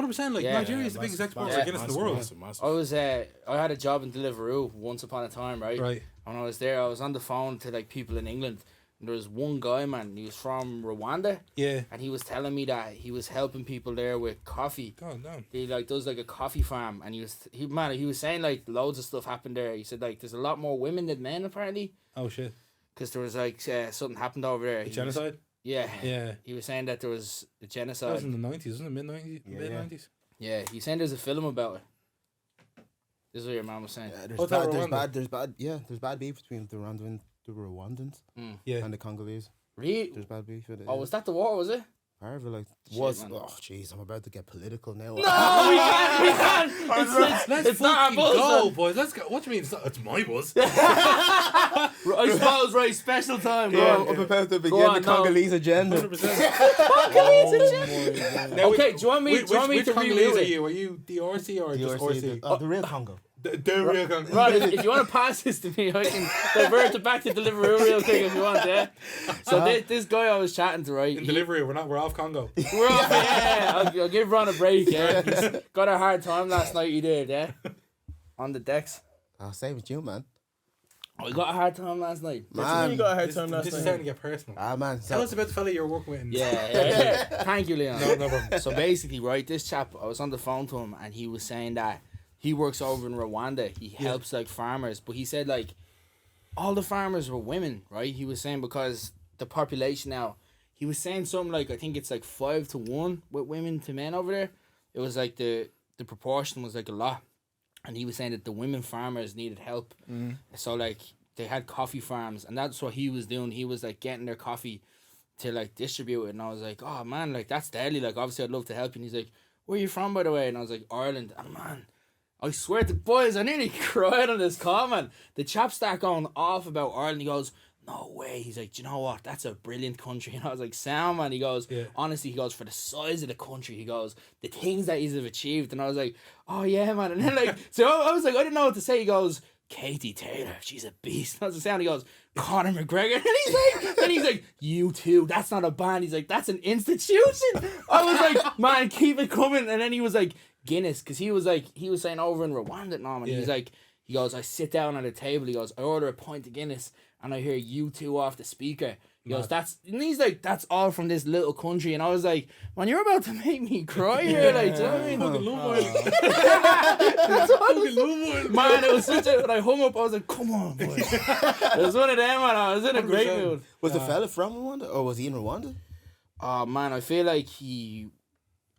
100%. Like Nigeria is the biggest exporter of Guinness in the world. I had a job in Deliveroo once upon a time, right? Right. When I was there, I was on the phone to like people in England. And there was one guy, man. He was from Rwanda. Yeah. And he was telling me that he was helping people there with coffee. God damn. He like does like a coffee farm, and he was saying like loads of stuff happened there. He said like there's a lot more women than men apparently. Oh shit. Because there was like something happened over there. Genocide. Yeah. Yeah. He was saying that there was a genocide. That was in the 90s, wasn't it? Mid-90s? Mid-90s? Yeah, he saying there's a film about it. This is what your mom was saying. Yeah, there's bad beef between the Rwandans and the Congolese. Really? There's bad beef with it. Oh, was that the war, was it? Part of it, like, jeez, I'm about to get political now. No, we can't. It's not our buzz. Go, boys. Let's go. What do you mean? It's my buzz. I suppose, right, special time, bro. I'm about to begin the Congolese agenda. 100%. agenda. Okay, do you want me which to Congolese reload are you? Are you DRC or just RC? The real Congo. The real Congo. Right, if you want to pass this to me, I can divert it back to Deliveroo real quick if you want, yeah? So this guy I was chatting to, right? In delivery, we're off Congo. We're off, yeah. I'll give Ron a break, yeah? He's got a hard time last night, he did, yeah? On the decks. I'll same with you, man. I got a hard time last night. Man, you got a hard time last This is night. starting to get personal. Man. Tell us about the fella you're working with. Yeah. Thank you, Leon. No problem. So basically, right, this chap, I was on the phone to him, and he was saying that he works over in Rwanda. He helps like farmers, but he said like all the farmers were women, right? He was saying because the population now, he was saying something like I think it's like 5-1 with women to men over there. It was like the proportion was like a lot, and he was saying that the women farmers needed help. So like they had coffee farms, and that's what he was doing. He was like getting their coffee to like distribute it, and I was like, oh man, like that's deadly. Like obviously I'd love to help you. And he's like, where are you from, by the way? And I was like, Ireland. And man, I swear to boys, I nearly cried on this call, man. The chap started going off about Ireland. He goes, no way. He's like, do you know what? That's a brilliant country. And I was like, Sam, man. He goes, honestly, he goes, for the size of the country, he goes, the things that he's achieved. And I was like, oh yeah, man. And then like, so I was like, I didn't know what to say. He goes, Katie Taylor, she's a beast. And I was like, Sam, he goes, Conor McGregor. And he's like, you too. That's not a band. He's like, that's an institution. I was like, man, keep it coming. And then he was like, Guinness, because he was saying over in Rwanda, Norman. He's like, he goes, I sit down at a table. He goes, I order a pint of Guinness, and I hear you two off the speaker. He goes, and he's like, that's all from this little country. And I was like, man, you're about to make me cry here. Like, do you know what I mean? Fucking Love Island. Man, it was such a, when I hung up, I was like, come on, boy. It was one of them, man. I was in a great mood. Was the fella from Rwanda, or was he in Rwanda? Oh, man, I feel like he...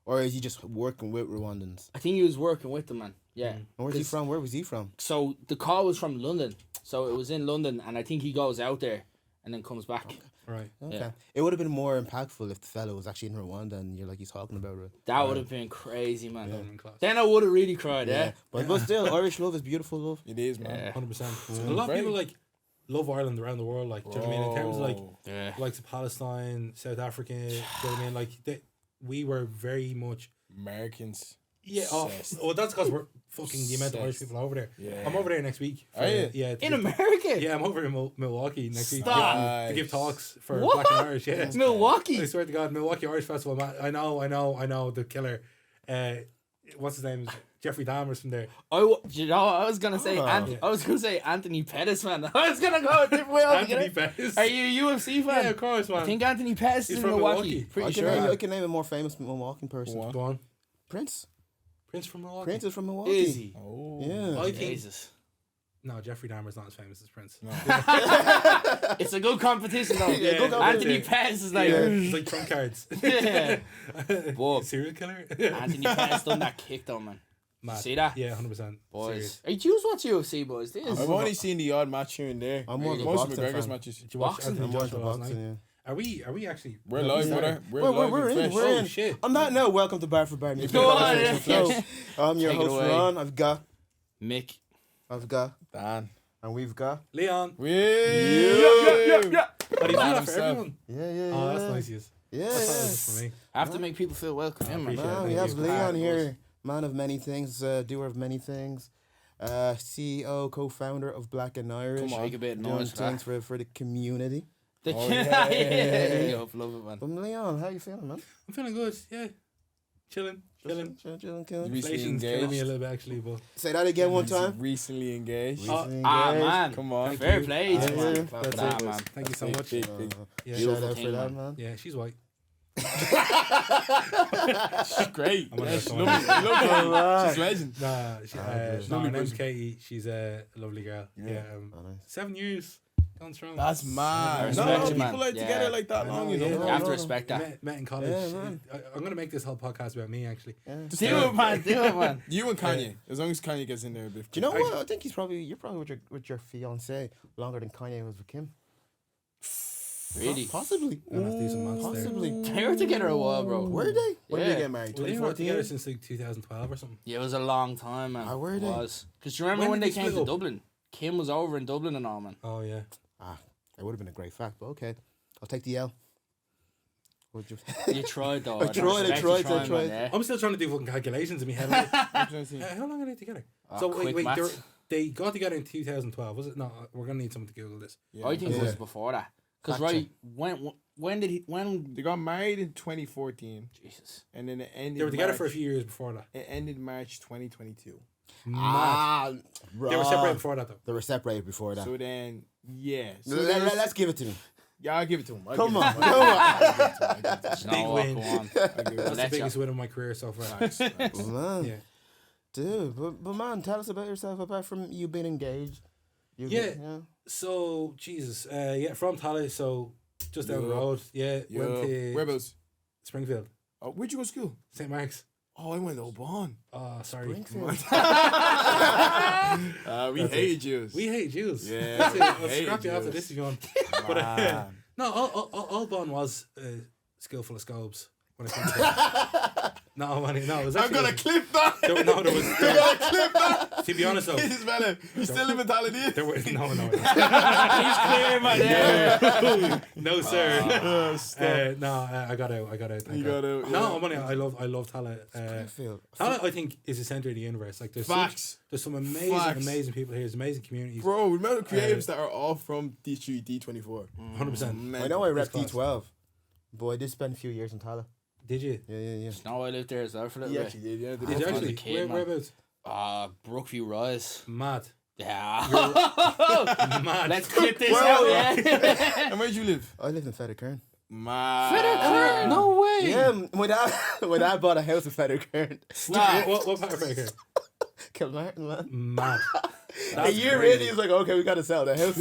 Or is he just working with Rwandans? I think he was working with them, man. Yeah. Where's he from? Where was he from? So the call was from London. So it was in London, and I think he goes out there and then comes back. Okay. Right. Okay. Yeah. It would have been more impactful if the fellow was actually in Rwanda and you're like he's talking about it. That would have been crazy, man. Yeah. Then I would have really cried, yeah. But still, Irish love is beautiful love. It is, man. Yeah. 100%. A lot of people like love Ireland around the world. Like, do you know what I mean? In terms of like, like Palestine, South Africa. Do you know what I mean? Like, we were very much Americans. Yeah. Oh, that's because we're fucking the amount of Irish people over there. Yeah. I'm over there next week. Are you? Yeah. In America? Yeah, I'm over in Milwaukee next week Stop. to give talks for What? Black and Irish. Yeah. Milwaukee? I swear to God, Milwaukee Irish Festival. Man, I know the killer. What's his name? Jeffrey Dahmer's from there. You know, I was gonna say Anthony Pettis, man. I was gonna go a different way. Anthony Pettis. Are you a UFC fan? Yeah, of course, man. I think Anthony Pettis is from Milwaukee. Milwaukee. Pretty I can name a more famous Milwaukee person. Go on. Prince. Prince from Milwaukee. Prince is from Milwaukee. Is he? Oh. Yeah. I think Jesus. no, Jeffrey Dahmer's not as famous as Prince. No. It's a good competition, though. Yeah, good Anthony competition. Pettis is like, It's like trump cards. yeah. Bob. Serial killer. Anthony Pettis done that kick, though, man. Mad. See that? Yeah, 100%. Boys. Hey, do you watch UFC, boys? This I've only seen the odd match here and there. I'm more of a Most of boxing McGregor's fan. matches. Did you watch Boxing? Anthony I'm more Joshua into last night? boxing, yeah. Are we actually? We're live, brother. We're We're in. fresh. We're in. Oh, shit. On that note, welcome to Bar for Bar. Go on, yeah. I'm your Take it host, away. Ron. I've got, Mick. Dan. and we've got. Leon. Yeah. Oh, he's doing that for himself. everyone. Yeah. Oh, that's nice. Yes. Yeah. That's not just for me. I have to make people feel welcome. Yeah, man. appreciate it. Man, we Thank have you. Leon here, man of many things, doer of many things, CEO, co-founder of Black and Irish. Come on, make a bit of doing noise for things for the community. The Oh, yeah. Love it, man. But Leon, how you feeling, man? I'm feeling good. Yeah. Chilling. Killing. Killing. Inflation's killing me a little bit actually, but Say that again one time. Recently engaged. Man. Come on. Fair play. Yeah, Man. that's For that, it. man. Thank you so Big, much. big. Yeah, Shout out thing, for that, man. man. yeah, she's white. She's great. I'm gonna Yeah, go she's someone lovely. else. She's legend. Nah, Lovely her name's person. Katie. She's a lovely girl. Yeah, Oh, nice. 7 years. Going strong. That's mad. Respect No, you, people man. like together like that I long, know, you know. yeah. You have to respect that. Met in college. Yeah, man. I'm gonna make this whole podcast about me actually. Do it, man. Do it, man. You and Kanye, as long as Kanye gets in there a bit. Do you know what? I think you're probably with your fiance longer than Kanye was with Kim. Really? Possibly. I'm gonna have to do some maths there. Possibly. They were together a while, bro. Were they? When did Yeah. they get married? Well, they were not 2014. together since like 2012 or something. Yeah, it was a long time, man. Ah, were It they? was. Because you remember When when did they they came split to up? Dublin? Kim was over in Dublin and all, man. Oh yeah. It would have been a great fact, but okay. I'll take the L. Would you? You tried, though. I tried, man, yeah. I'm still trying to do fucking calculations in my head. How long are they together? Oh, So quick wait, maths. they got together in 2012, was it? No, we're gonna need someone to Google this. I think it was Yeah. before that. Because, Fact right, when They got married in 2014, Jesus. and then it ended. They were together for a March- few years before that. It ended March 2022. Mad. They were separated before that though. They were separated before that. So then, yeah. So Let's give it to me. yeah, I'll give it to him. Come on. Big No, win. go on. That's the Let biggest win of my career so far. Man. Yeah. Dude, but man, tell us about yourself apart from you being engaged. Yeah. So Jesus, from Tallaght, so just down the Yeah. road. Yeah, went Yo, to whereabouts? Springfield, Oh, where'd you go to school? St. Mark's. Oh, I went to Oban. Oh, sorry. Springfield. We That's hate Jews. We hate Jews. Yeah, That's it. I'll hate scrap you after Jews. this if you want. But no, Albon was a school full of scobes when it comes to no, man, no, it was I'm actually. gonna clip that. There was. I'm gonna clip that. To be honest though, Jesus, man. You still live in Tallaght? there were no. He's clear, man. No, sir. I got out. You got out. No, I'm only. I love Tallaght. Springfield. Tallaght, I think, is the center of the universe. Like there's Facts. there's some amazing, Facts. amazing people here. There's amazing communities. Bro, remember creatives that are all from D3, D24. 100%. I know I rep First class. D12, but I did spend a few years in Tallaght. Did you? Yeah. No, I lived there as well for a little He bit. actually did, yeah. Did you I was a actually? kid, man. Whereabouts? Brookview Rise. Mad. Yeah. Mad. Let's clip this out, yeah. And where'd you live? I lived in Fetterkern. Man. No way. Yeah, my dad bought a house in Fetterkern. What part of Faker? Kilmartin, man. Mad. A year in, he's like, okay, we gotta sell the house.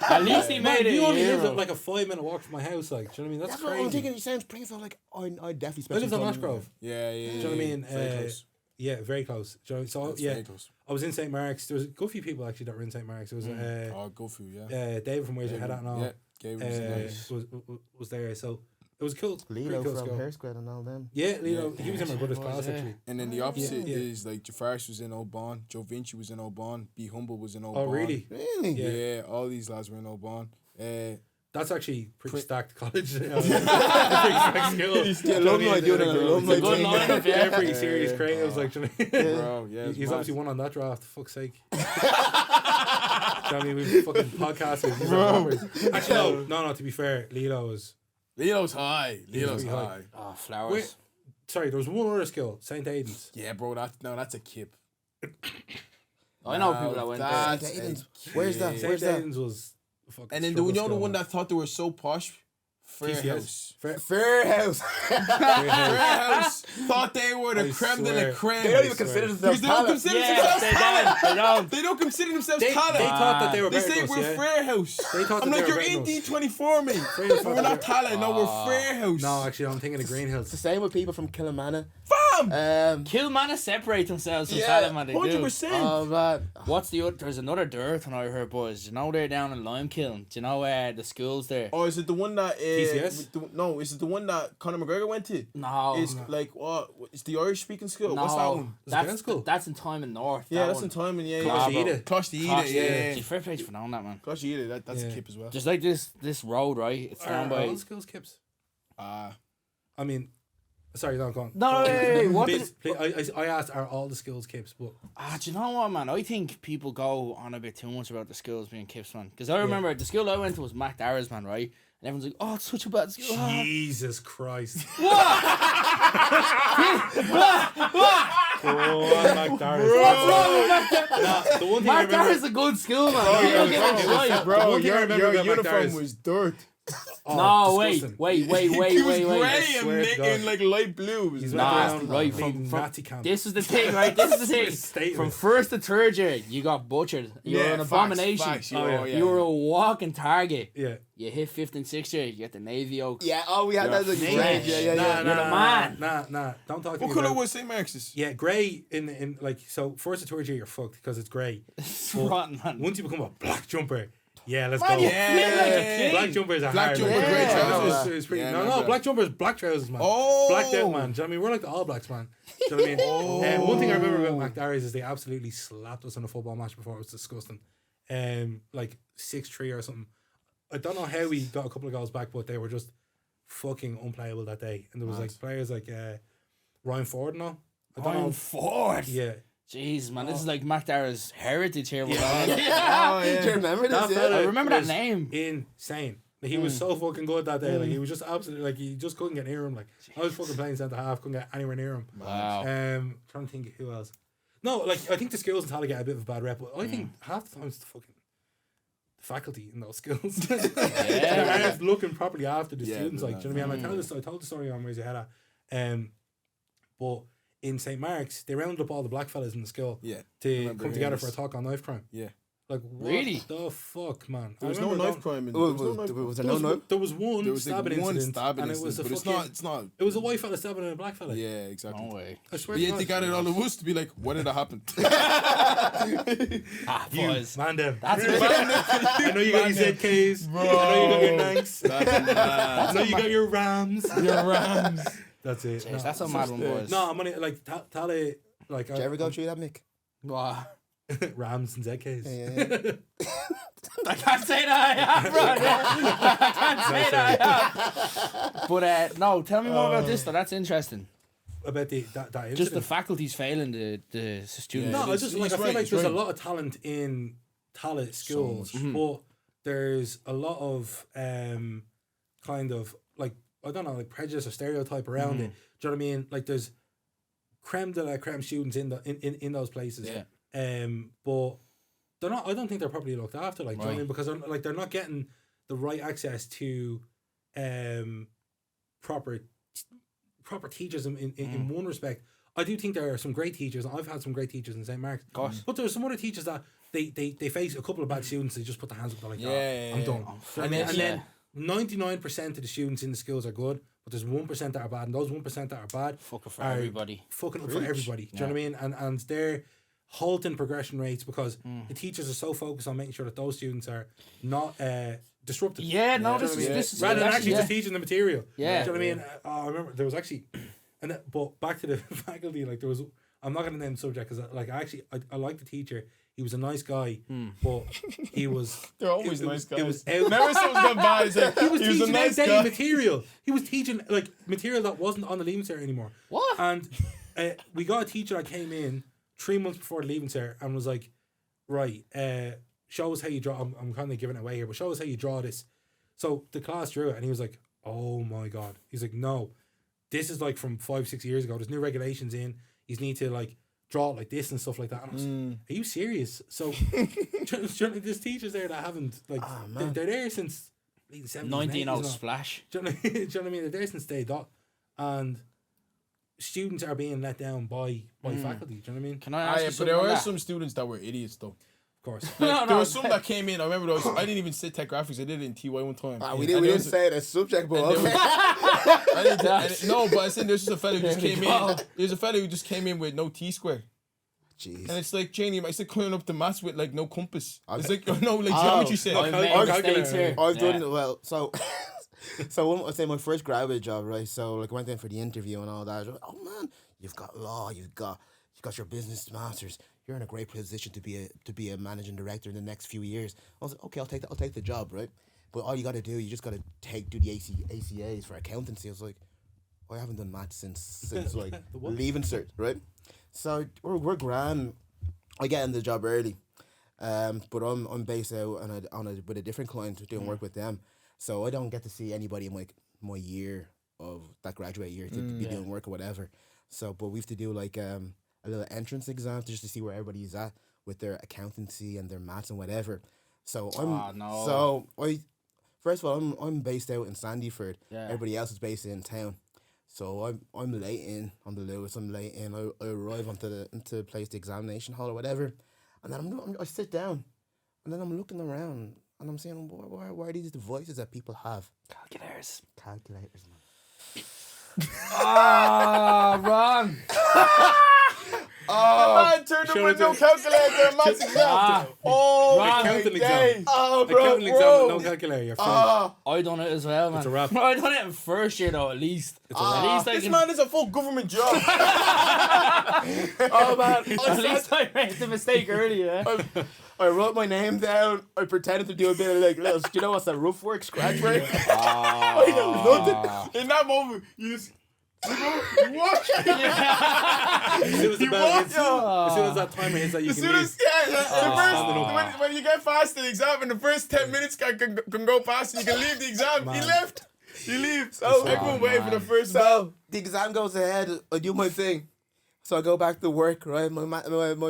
At least he made it. You only yeah, live bro. at like a 5-minute walk from my house. Like, do you know what I mean? That's That's what crazy. I'm thinking. He sounds Springfield. Like, I definitely I spent lived some on time Ashgrove. Yeah. Do you know what I mean? Very close. Yeah, very close. Do you know, so That's yeah, very close. I was in St. Mark's. There was a good few people actually that were in St. Mark's. There was Oh, go through, yeah. David from Where's Your Head At and all. Yeah, Gabriel was nice. was there. So it was cool. Lilo pretty cool from school. Hair Squad and all them. Yeah, Lilo. Yeah. He was in my brother's Was, class yeah. actually. And then the opposite Yeah. is like Jafarish was in Oban, Joe Vinci was in Oban, Be Humble was in Oban. Oh really? Really? Yeah, all these lads were in Oban. That's actually pretty stacked college. Pretty stacked school. The alumni doing an alumni Good thing. lineup, yeah. Yeah, pretty serious creatives. Like, do you know what I mean? Bro, yeah. He's obviously won on that draft. Fuck's sake. Do you know what I mean? We've fucking podcasters. These are rappers. Actually, no. To be fair, Lilo was. Lilo's high. Lilo's pretty high. high. Oh, flowers. Wait, sorry, there was one other skill. St. Aidan's. Yeah, bro, that's a kip. I know people that went there. That's St. Aidan's. a Where's that? kip. Where's St. that? Aidan's was. a fucking And then struggle you know the skill, one man. that thought they were so posh? Fair TCS. House. Fair House. Fair House thought they were the I creme de swear. la creme. They don't even consider Because themselves they don't Tallaght. consider Yeah, themselves they talent. don't. They don't. They don't consider themselves They talent. thought that they were They better say than us, we're yeah? Fair House. They thought I'm that like, they you're were in better D24, mate. House. But we're not talent. No, we're Fair House. No, actually, I'm thinking of Greenhills. It's the same with people from Killamana. Fam! Kilmanna separate themselves from Yeah, Tallaght, man. They do. 100%. Oh man. What's the other? There's another dirt when I heard, boys. Do you know they're down in Limekiln? Do you know the schools there? Oh, is it the one that... TCS? No, is it the one that Conor McGregor went to? No. It's like, what? It's the Irish-speaking school? no. What's that one? Is it girls' school? That's in Time in North. Yeah, that that's one. in Timon, yeah. Clash yeah. Ida. Clash the Clash, Ida, yeah. Gee, fair play for knowing that, man. Clash the Ida, that's a Yeah. kip as well. Just like this road, right? It's down by. All schools kips. Ah. I mean, sorry, no, go on. No, wait, what Please, I asked, are all the schools kips? But Do you know what, man? I think people go on a bit too much about the schools being kips, man. Because I remember the school I went to was Mac Darrah's, man, right? And everyone's like, oh, it's such a bad school. Jesus Christ. What? The one thing I Mark remember, Dar's a good skill, man. He don't get it right. Bro, one thing I remember your about uniform McDar's- was dirt. No, disgusting. wait. He was I grey swear to God. and like light blue. He's Nah, went right, around from Nazi camp. this is the thing, right? This is the thing. Statement. From first to third year, you got butchered. You were an abomination. Facts, Oh, yeah. You were a walking target. Yeah. You hit fifth and sixth year, you get the Navy Oak. Yeah, oh, we had You're that as a a grade. snake. Yeah. Nah, You're the man. Nah. Don't talk to What me colour about- was St. Mark's? Yeah, grey in like so. First to third year, you're fucked because it's grey. It's But rotten, man. Once you become a black jumper, yeah, let's Man, go. you feel like a king. Black jumpers are Black hard. jumper, man. grey Yeah, trousers. no, it's pretty, Yeah, no, no, black jumpers, black trousers, man. Oh. Blacked out, man. Do you know what I mean? We're like the All Blacks, man. Do you know what I mean? One thing I remember about McDarry's is they absolutely slapped us in a football match before. It was disgusting. Like 6-3 or something. I don't know how we got a couple of goals back, but they were just fucking unplayable that day. And there was like players like Ryan Ford and all. I don't know. Ford. Yeah. Jeez, man, this is like Mark Dar's heritage here. Oh, yeah. Do you remember this? That Yeah. fella I remember that was name. Insane. He was so fucking good that day. Like he was just absolutely like you just couldn't get near him. Like I was fucking playing centre half, couldn't get anywhere near him. Wow. Trying to think who else. No, like I think the skills in Tallaght get a bit of a bad rep, but I think half the time it's the fucking faculty in those skills. They aren't looking properly after the students. Like, do you know what I mean? I told the story on Raise Your Head at. But in St. Mark's, they rounded up all the black fellas in the school to come together for a talk on knife crime. Yeah. Like, what Really? the fuck, man? There was no knife crime in Was there no knife? There was one There was like stabbing one incident, stabbing and it was a incident, but fucking... it's not. It was a white fella stabbing a black fella. Yeah, exactly. No way. I swear But to yet God. they got it all of us to be like, what did that happen? Boys. Man them. That's I know you got your ZKs. I know you got your Nanks. I know you got your Rams. your Rams. That's it. Jeez, that's a mad one, boys. No, I'm only like Tallaght. Like Did you ever go through that, Mick? Wow. Rams and ZKs. Yeah. I can't say that. Yeah, bro. I can't say that. Yeah. But no, tell me more about this though. That's interesting. About that Just incident. the faculty's failing the students. No, I just like I feel right, like he's there's a right. lot of talent in Tallaght schools, much. but there's a lot of kind of like I don't know, like prejudice or stereotype around it. Do you know what I mean? Like there's creme de la creme students in those places. Yeah. But they're not. I don't think they're properly looked after. Like, do you know what I mean? Because they're not getting the right access to proper teachers in one respect. I do think there are some great teachers. I've had some great teachers in St. Mark's. Of course. But there's some other teachers that they face a couple of bad students, they just put their hands up, they're like, Yeah, I'm yeah, done. yeah. And then 99% of the students in the schools are good, but there's 1% that are bad, and those 1% that are bad Fucking for are everybody. fucking up for everybody. Do you know what I mean? And they're halting progression rates because the teachers are so focused on making sure that those students are not disrupted. Yeah, no, Do you know what I mean? this is rather than actually yeah. just teaching the material. Yeah. Do you know what I mean? I remember there was actually, but back to the faculty, like there was. I'm not going to name the subject because I like the teacher. He was a nice guy, but he was. They're always nice guys. It was out. Never someone's gone by and said, He was a teaching nice outdated guy. material. He was teaching like material that wasn't on the leaving cert anymore. What? And we got a teacher that came in 3 months before the leaving cert and was like, right, show us how you draw. I'm kind of giving it away here, but show us how you draw this. So the class drew it, and he was like, oh my God. He's like, no, this is like from 5-6 years ago. There's new regulations in. You need to like draw it like this and stuff like that. And I was like, are you serious? So there's teachers there that haven't like they're there since the 70s. 19 splash. Do you know what I mean? They're there since day dot, and students are being let down by faculty. Do you know what I mean? Can I ask you But something there on were that? some students that were idiots though. Of course. There was some that came in. I remember I didn't even sit tech graphics. I did it in TY one time. We And there didn't was- say that subject, but and there okay. no, but I said there's just a fella who just There you came go. in. There's a fella who just came in with no T-square. Jeez. And it's like, Janie, I said clearing up the maths with like no compass. It's like, like Oh. geometry set. I'm I've making calculated mistakes here. I've Yeah. done well. So, I'd say my first graduate job, right? So, like, I went in for the interview and all that. Like, oh man, you've got law, you've got your business masters. You're in a great position to be a managing director in the next few years. I was like, okay, I'll take the job, right? But all you got to do, you just got to do the ACAs for accountancy. I was like, I haven't done maths since like leaving cert, right? So we're grand. I get in the job early, but I'm based out with a different client doing work with them, so I don't get to see anybody in my year that graduate year to be doing work or whatever. So, but we have to do like a little entrance exam just to see where everybody's at with their accountancy and their maths and whatever. So first of all, I'm based out in Sandyford. Yeah. Everybody else is based in town. So I'm late in on the Lewis. I'm late in. I arrive into the place, the examination hall or whatever, and then I sit down, and then I'm looking around and I'm saying, why are these the voices that people have? Calculators, man. Ah, Ron. Man, turn the window calculator, maths exam. Oh, Accounting my exam. days. Oh, bro, Accounting exam with no calculator. You're finished. I done it as well, man. It's a wrap. I done it in first year though, at least. At least I This can. man is a full government job. Oh man, At least I made the mistake earlier. I wrote my name down. I pretended to do a bit of like little. Do you know what's that rough work, scratch work? I know nothing. In that moment, you just. What? As soon as the bell hits, as soon as that timer hits that you As can soon leave. as when you get past the exam, and the first 10 minutes can go past, and you can leave the exam. Man. He left. You leave. So everyone waiting for the first bell. So the exam goes ahead. I do my thing. So I go back to work. Right, my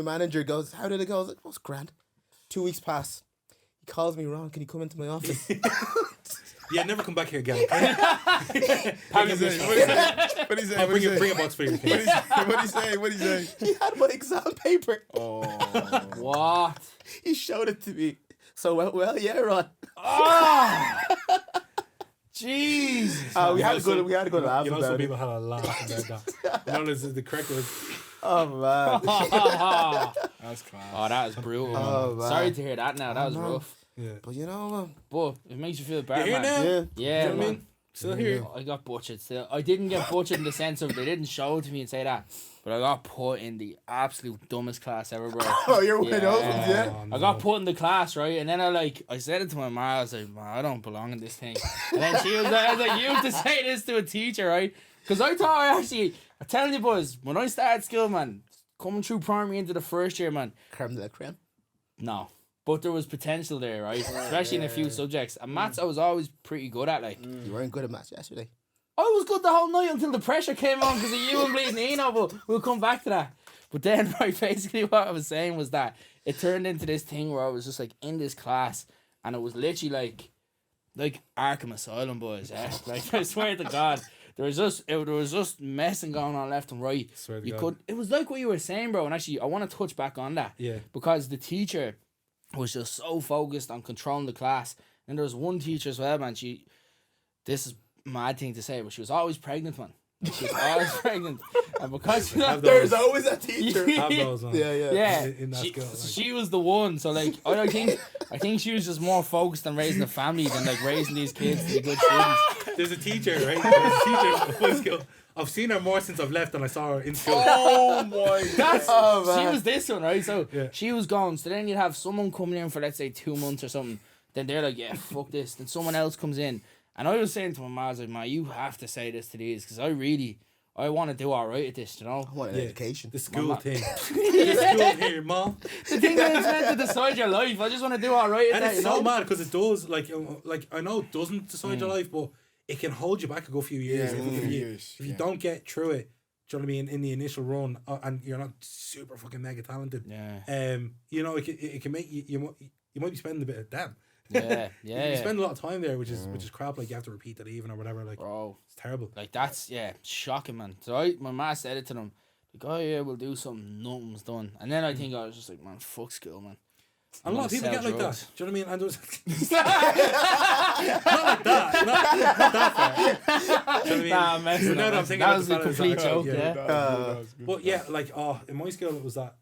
manager goes, "How did it go?" I was like, "Oh, it's grand." 2 weeks pass. He calls me, "Ron, can you come into my office?" Yeah, never come back here again. What did he say? What did he say? I'll What did he bring say? a box for you. What did he say? What did he say? He had my exam paper. Oh. What? He showed it to me. So well, yeah, Ron. Oh, Jesus. We had a good laugh You know, some about it. people had a laugh about that. You know, the correct was. Oh man. That's class. Oh, that was brutal. Oh, man. man. Sorry to hear that. Now that was man. rough. Yeah. But you know, But it makes you feel better, You're here man. now. yeah. Yeah, You know what I man. mean? Still here. I got butchered still. I didn't get butchered in the sense of they didn't show it to me and say that. But I got put in the absolute dumbest class ever, bro. Oh, you're one of those ones, yeah. Oh, I got put in the class, right? And then I said it to my mom. I was like, "Man, I don't belong in this thing." And then she was like, I was like, "You have to say this to a teacher, right?" Because I thought I'm telling you boys, when I started school, man, coming through primary into the first year, man, Creme de la creme. no. But there was potential there, right? Especially in a few subjects. And maths I was always pretty good at, like. You weren't good at maths yesterday. I was good the whole night until the pressure came on because of you and bleeding Eno, but we'll come back to that. But then, right, basically what I was saying was that it turned into this thing where I was just like in this class and it was literally like Arkham Asylum, boys. Eh? Like, I swear to God. There was just messing going on left and right. Swear to God. It was like what you were saying, bro. And actually, I want to touch back on that. Yeah. Because the teacher was just so focused on controlling the class. And there was one teacher as well, man. This is a mad thing to say, but she was always pregnant, man. She was always pregnant. And because There's always a teacher. Have those on. yeah, In that school, like. she was the one. So like, I think she was just more focused on raising the family than like raising these kids to be good students. There's a teacher, right? There's a teacher in my school. I've seen her more since I've left than I saw her in school. Oh my God. She was this one, right? So Yeah. she was gone. So then you'd have someone coming in for let's say 2 months or something. Then they're like, yeah, fuck this. Then someone else comes in, and I was saying to my mom, I was like, "Ma, you have to say this to these because I want to do all right at this, you know." I want an education. The school thing. The school here, Mom. The thing that it's meant to decide your life. I just want to do all right at And that, it's you so know? mad because it does, like I know it doesn't decide your life, but it can hold you back a good few years. Yeah, If you don't get through it, do you know what I mean, in the initial run, and you're not super fucking mega talented, Yeah. you know, it can make you might be spending a bit of damn. Yeah, You yeah. spend a lot of time there, which is crap. Like you have to repeat that even or whatever. Like Bro, it's terrible. like that's shocking, man. So my ma said it to them, like, "Oh yeah, we'll do something. Nothing's done." And then I think I was just like, "Man, fuck school, man." And a lot of people sell get like drugs. that. Do you know what I mean? And there's not like that. Not that far. Do you know what I mean? Nah, messing No, up, I'm man. thinking That of was the a fellas complete that- joke, yeah. yeah. But yeah, like in my school it was that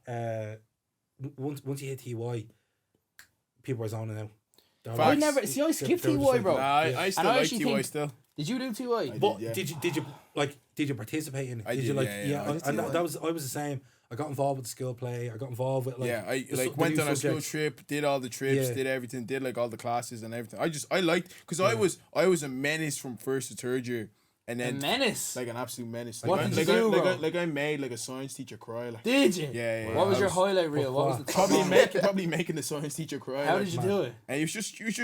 once you hit TY, people are zoning out. They're Facts. I never see. I skipped They were TY, just like, bro. Nah, I still And I like actually TY think- still. Did you do TY? But yeah. did you participate in it? I Did did, you like yeah. I and did that was I was the same. I got involved with the skill play. I got involved with like Yeah, I the like the went new on a school subjects. trip, did all the trips, Yeah. did everything, did like all the classes and everything. I liked because I was a menace from first to third year, and A then menace. like an absolute menace. What Like, did I, you do, like, bro? I, like I made like a science teacher cry. Like Did you? Yeah, What was I your highlight reel? What was the top probably one? probably making the science teacher cry. How like, did you do it? And it was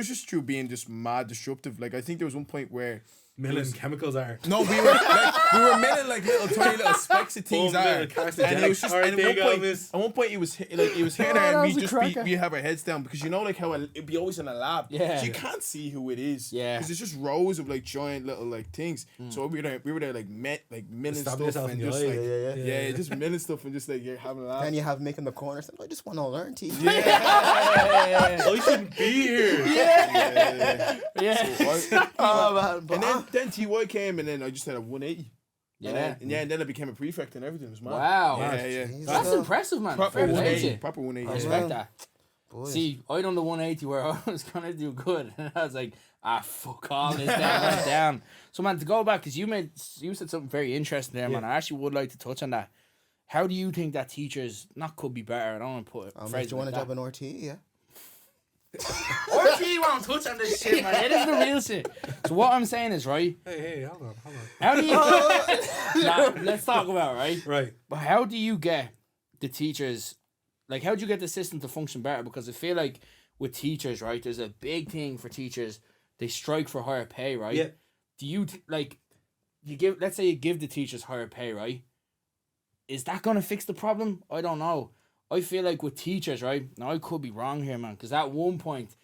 just through being just mad disruptive. Like I think there was one point where milling chemicals are. No, we were milling like little tiny little specks of things out. And it was just, and at one point he was here there, and we have our heads down, because you know like how it'd be always in a lab. Yeah. So you can't see who it is. Yeah. Because it's just rows of like giant little like things. So we were there like milling stuff and just like just milling stuff and just like having a laugh. Then you have making the corners. I just want to learn, T. I shouldn't be here. So Oh man, and then TY came, and then I just had a 180. Yeah. And then I became a prefect and everything. It was mad. Wow. Yeah. That's impressive, man. Proper Fair play to 180. you. Proper 180. I respect that. boys. See, I done the 180 where I was gonna do good, and I was like, fuck all this down, down. So man, to go back, because you said something very interesting there, man. I actually would like to touch on that. How do you think that teachers could be better? I don't want to put it. Do you want a job in RT? Yeah. RT won't touch on this shit, man. It is the real shit. So what I'm saying is, right? Hey, hold on. How do you? Let's talk about it, right. Right. But how do you get the teachers? Like, how do you get the system to function better? Because I feel like with teachers, right, there's a big thing for teachers. They strike for higher pay, right? Yeah. Do you let's say you give the teachers higher pay, right? Is that gonna fix the problem? I don't know. I feel like with teachers, right? Now I could be wrong here, man. Because at one point,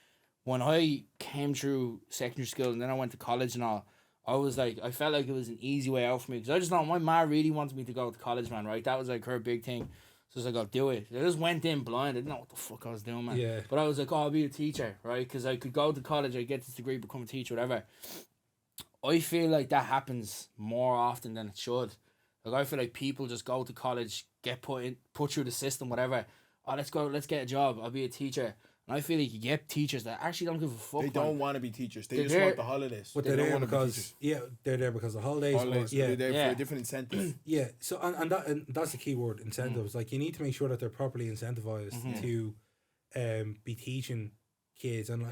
when I came through secondary school and then I went to college and all, I felt like it was an easy way out for me. Because I just know my ma really wanted me to go to college, man. Right? That was like her big thing. So I was like, I'll do it. I just went in blind. I didn't know what the fuck I was doing, man. Yeah. But I was like, I'll be a teacher, right? Because I could go to college, I get this degree, become a teacher, whatever. I feel like that happens more often than it should. Like, I feel like people just go to college, get put through the system, whatever. Oh, let's get a job. I'll be a teacher. And I feel like you get teachers that actually don't give a fuck. They don't want to be teachers. They just want the holidays. But they they're don't there want because to be teachers. they're there because of holidays. They're there for a different incentive. Yeah. So and that's the key word, incentives. Like, you need to make sure that they're properly incentivized to be teaching kids, and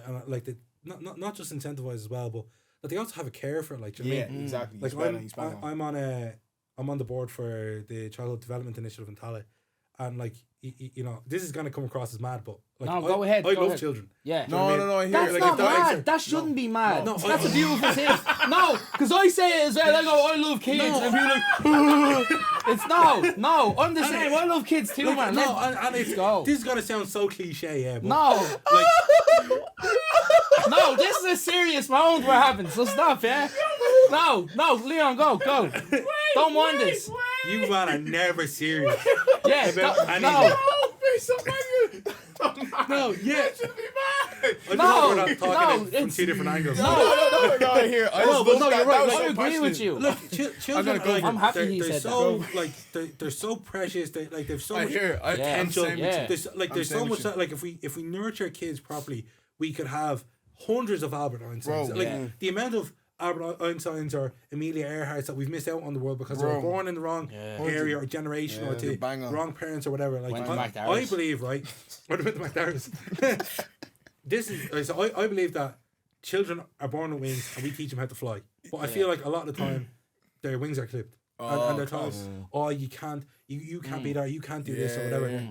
not just incentivized as well, but that they also have a care for it. Like, do you know what I mean? Exactly. Like, I'm on the board for the Childhood Development Initiative in Tallaght, and like you know, this is gonna come across as mad, but like, no, go ahead. I go love ahead. children. Yeah. No, I hear That's it. not mad. That shouldn't be mad. No, that's a beautiful thing. No, because I say it as well. I go, I love kids, and people like, it's no. I'm the same. I love kids too, man. Let's go. This is gonna sound so cliche, yeah. But No. like, No, this is a serious moment we're having, so stop, yeah? No, Leon, go. Don't mind this. you man are never serious. Yeah, No, yeah. I know we're not talking from two different angles. No, I hear. you're right. I agree with you. Look, children are like, I'm happy he they're said so that. like they're so precious. They've so I much hear. potential. Yeah. There's so much like if we nurture kids properly, we could have hundreds of Albert Einsteins. Bro, the amount of Albert Einsteins or Amelia Earharts that we've missed out on the world because they were born in the wrong area or generation or to wrong parents or whatever. Like, I believe, right? What about the McDarris? This is so I believe that children are born with wings and we teach them how to fly. But I feel like a lot of the time their wings are clipped and they're told, "Oh, you can't be there, you can't do this or whatever."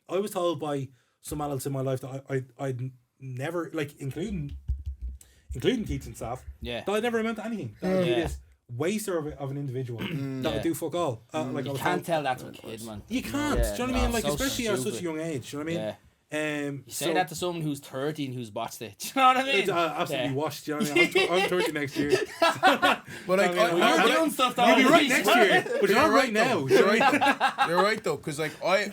I was told by some adults in my life that I'd never, like, including teaching staff, that I never amount to anything. That I'd be this waster of an individual that would do fuck all. Like, You can't tell that to a kid, man. You can't. Do you know what I mean? Like, so especially at such a stupid. young age. Do you know what I mean? You say that to someone who's 30 and who's botched it. Do you know what I mean? It's absolutely washed. Do you know what I mean? I'm 30 next year. But like, you're doing stuff that You'll be right next year, but you're not right now. You're right though, because like I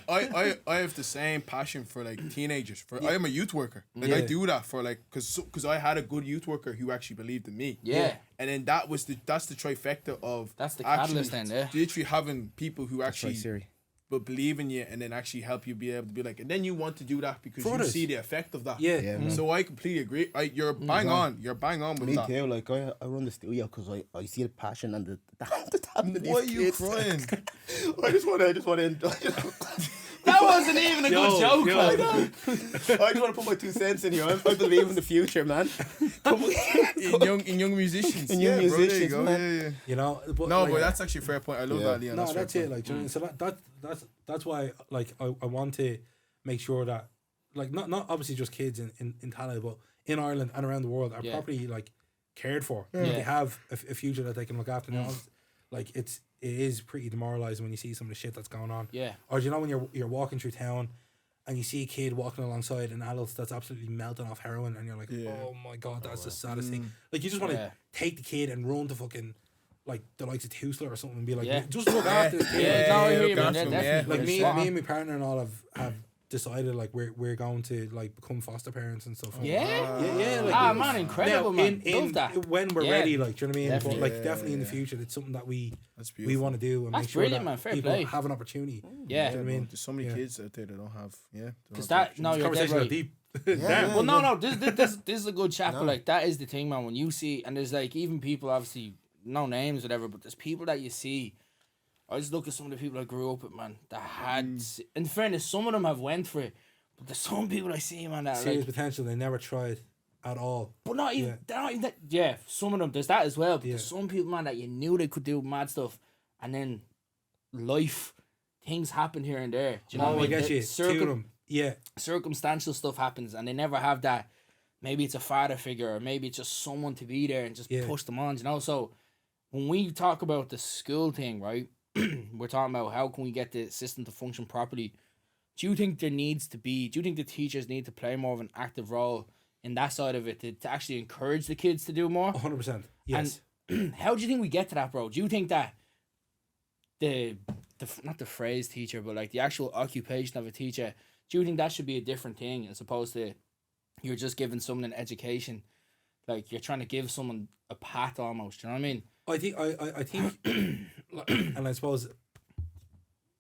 have the same passion for like teenagers. I am a youth worker. Like, I do that for like because I had a good youth worker who actually believed in me. Yeah. And then that's the trifecta of That's the actually catalyst then, yeah. literally having people who actually but believe in you and then actually help you be able to be like, and then you want to do that because you see the effect of that. Yeah. So I completely agree. You're bang on. You're bang on with Me that. too. Like, I run the studio because I see the passion and the talent of these Why are you kids. crying? I just want to. That wasn't even a good joke, I man. just want to put my 2 cents in here. I believe in the future, man. in young musicians. In young musicians, bro, man. Yeah. You know, but No, like, but that's actually a fair point. I love that, Leon. no, that's that's fair it. point. Like, do you know, so that's why, like, I want to make sure that, like, not obviously just kids in Tallaght, but in Ireland and around the world are properly like cared for. They have a future that they can look after now. Like it is pretty demoralizing when you see some of the shit that's going on. Yeah. Or do you know when you're walking through town and you see a kid walking alongside an adult that's absolutely melting off heroin, and you're like, oh my god, that's the saddest thing. Like you just want to take the kid and run to fucking like the likes of Tusla or something and be like, just look after this kid. Like me and my partner and all have decided like we're going to like become foster parents and stuff. Yeah. Like, man, incredible, man. Love that. When we're ready, like, do you know what I mean? Definitely. But like definitely in the future, it's something that we want to do and That's make sure brilliant, that man. Fair people play. have an opportunity. Yeah. Do you know what I mean? There's so many kids out there that don't have. Because that you're dead Conversation got right. deep. Well, no, this is a good chat, but like that is the thing, man. When you see, and there's like even people, obviously no names, whatever, but there's people that you see. I just look at some of the people I grew up with, man. That had, in fairness, some of them have went for it, but there's some people I see, man, that serious like, potential. They never tried at all. but not even, they're not even that. Yeah, some of them there's that as well. But there's some people, man, that you knew they could do mad stuff, and then life, things happen here and there. Do you know what I mean? I get you. To them. Yeah. Circumstantial stuff happens, and they never have that. Maybe it's a father figure, or maybe it's just someone to be there and just push them on. You know, so when we talk about the school thing, right? We're talking about how can we get the system to function properly. Do you think there needs to be? Do you think the teachers need to play more of an active role in that side of it to actually encourage the kids to do more? 100%. Yes. And how do you think we get to that, bro? Do you think that the not the phrase teacher, but like the actual occupation of a teacher, do you think that should be a different thing as opposed to you're just giving someone an education, like you're trying to give someone a path almost? Do you know what I mean? I think, and I suppose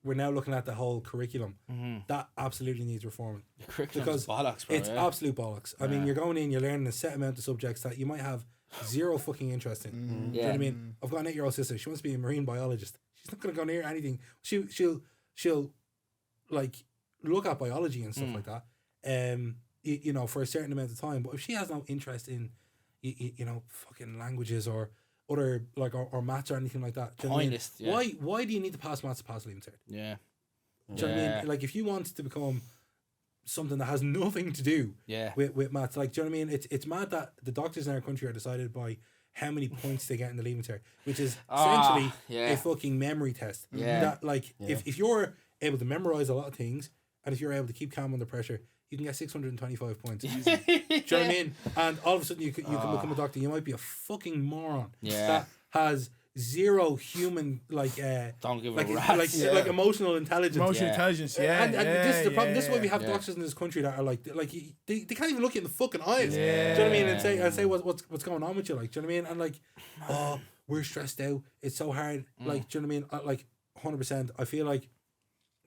we're now looking at the whole curriculum. That absolutely needs reforming. The curriculum's bollocks, bro. It's absolute bollocks. I mean, you're going in, you're learning a set amount of subjects that you might have zero fucking interest in. Do you know what I mean? I've got an 8-year-old sister. She wants to be a marine biologist. She's not going to go near anything. She'll like look at biology and stuff like that. You know, for a certain amount of time. But if she has no interest in, you know, fucking languages or other like or maths or anything like that, do you know what I mean? Why do you need to pass maths to pass Leaving Cert? Yeah. Do you know what I mean? Like if you want to become something that has nothing to do with maths, like do you know what I mean? It's mad that the doctors in our country are decided by how many points they get in the Leaving Cert, which is essentially a fucking memory test. That like if you're able to memorize a lot of things and if you're able to keep calm under pressure, you can get 625 points. Do you know what I mean? And all of a sudden you can become a doctor. You might be a fucking moron that has zero human like don't give like, a rat's. like emotional intelligence. Emotional intelligence, and this is the problem. This is why we have doctors in this country that are like they can't even look you in the fucking eyes. Do you know what I mean? And say what's going on with you, like, do you know what I mean? And like, oh, we're stressed out. It's so hard. Like, do you know what I mean? Like 100%. I feel like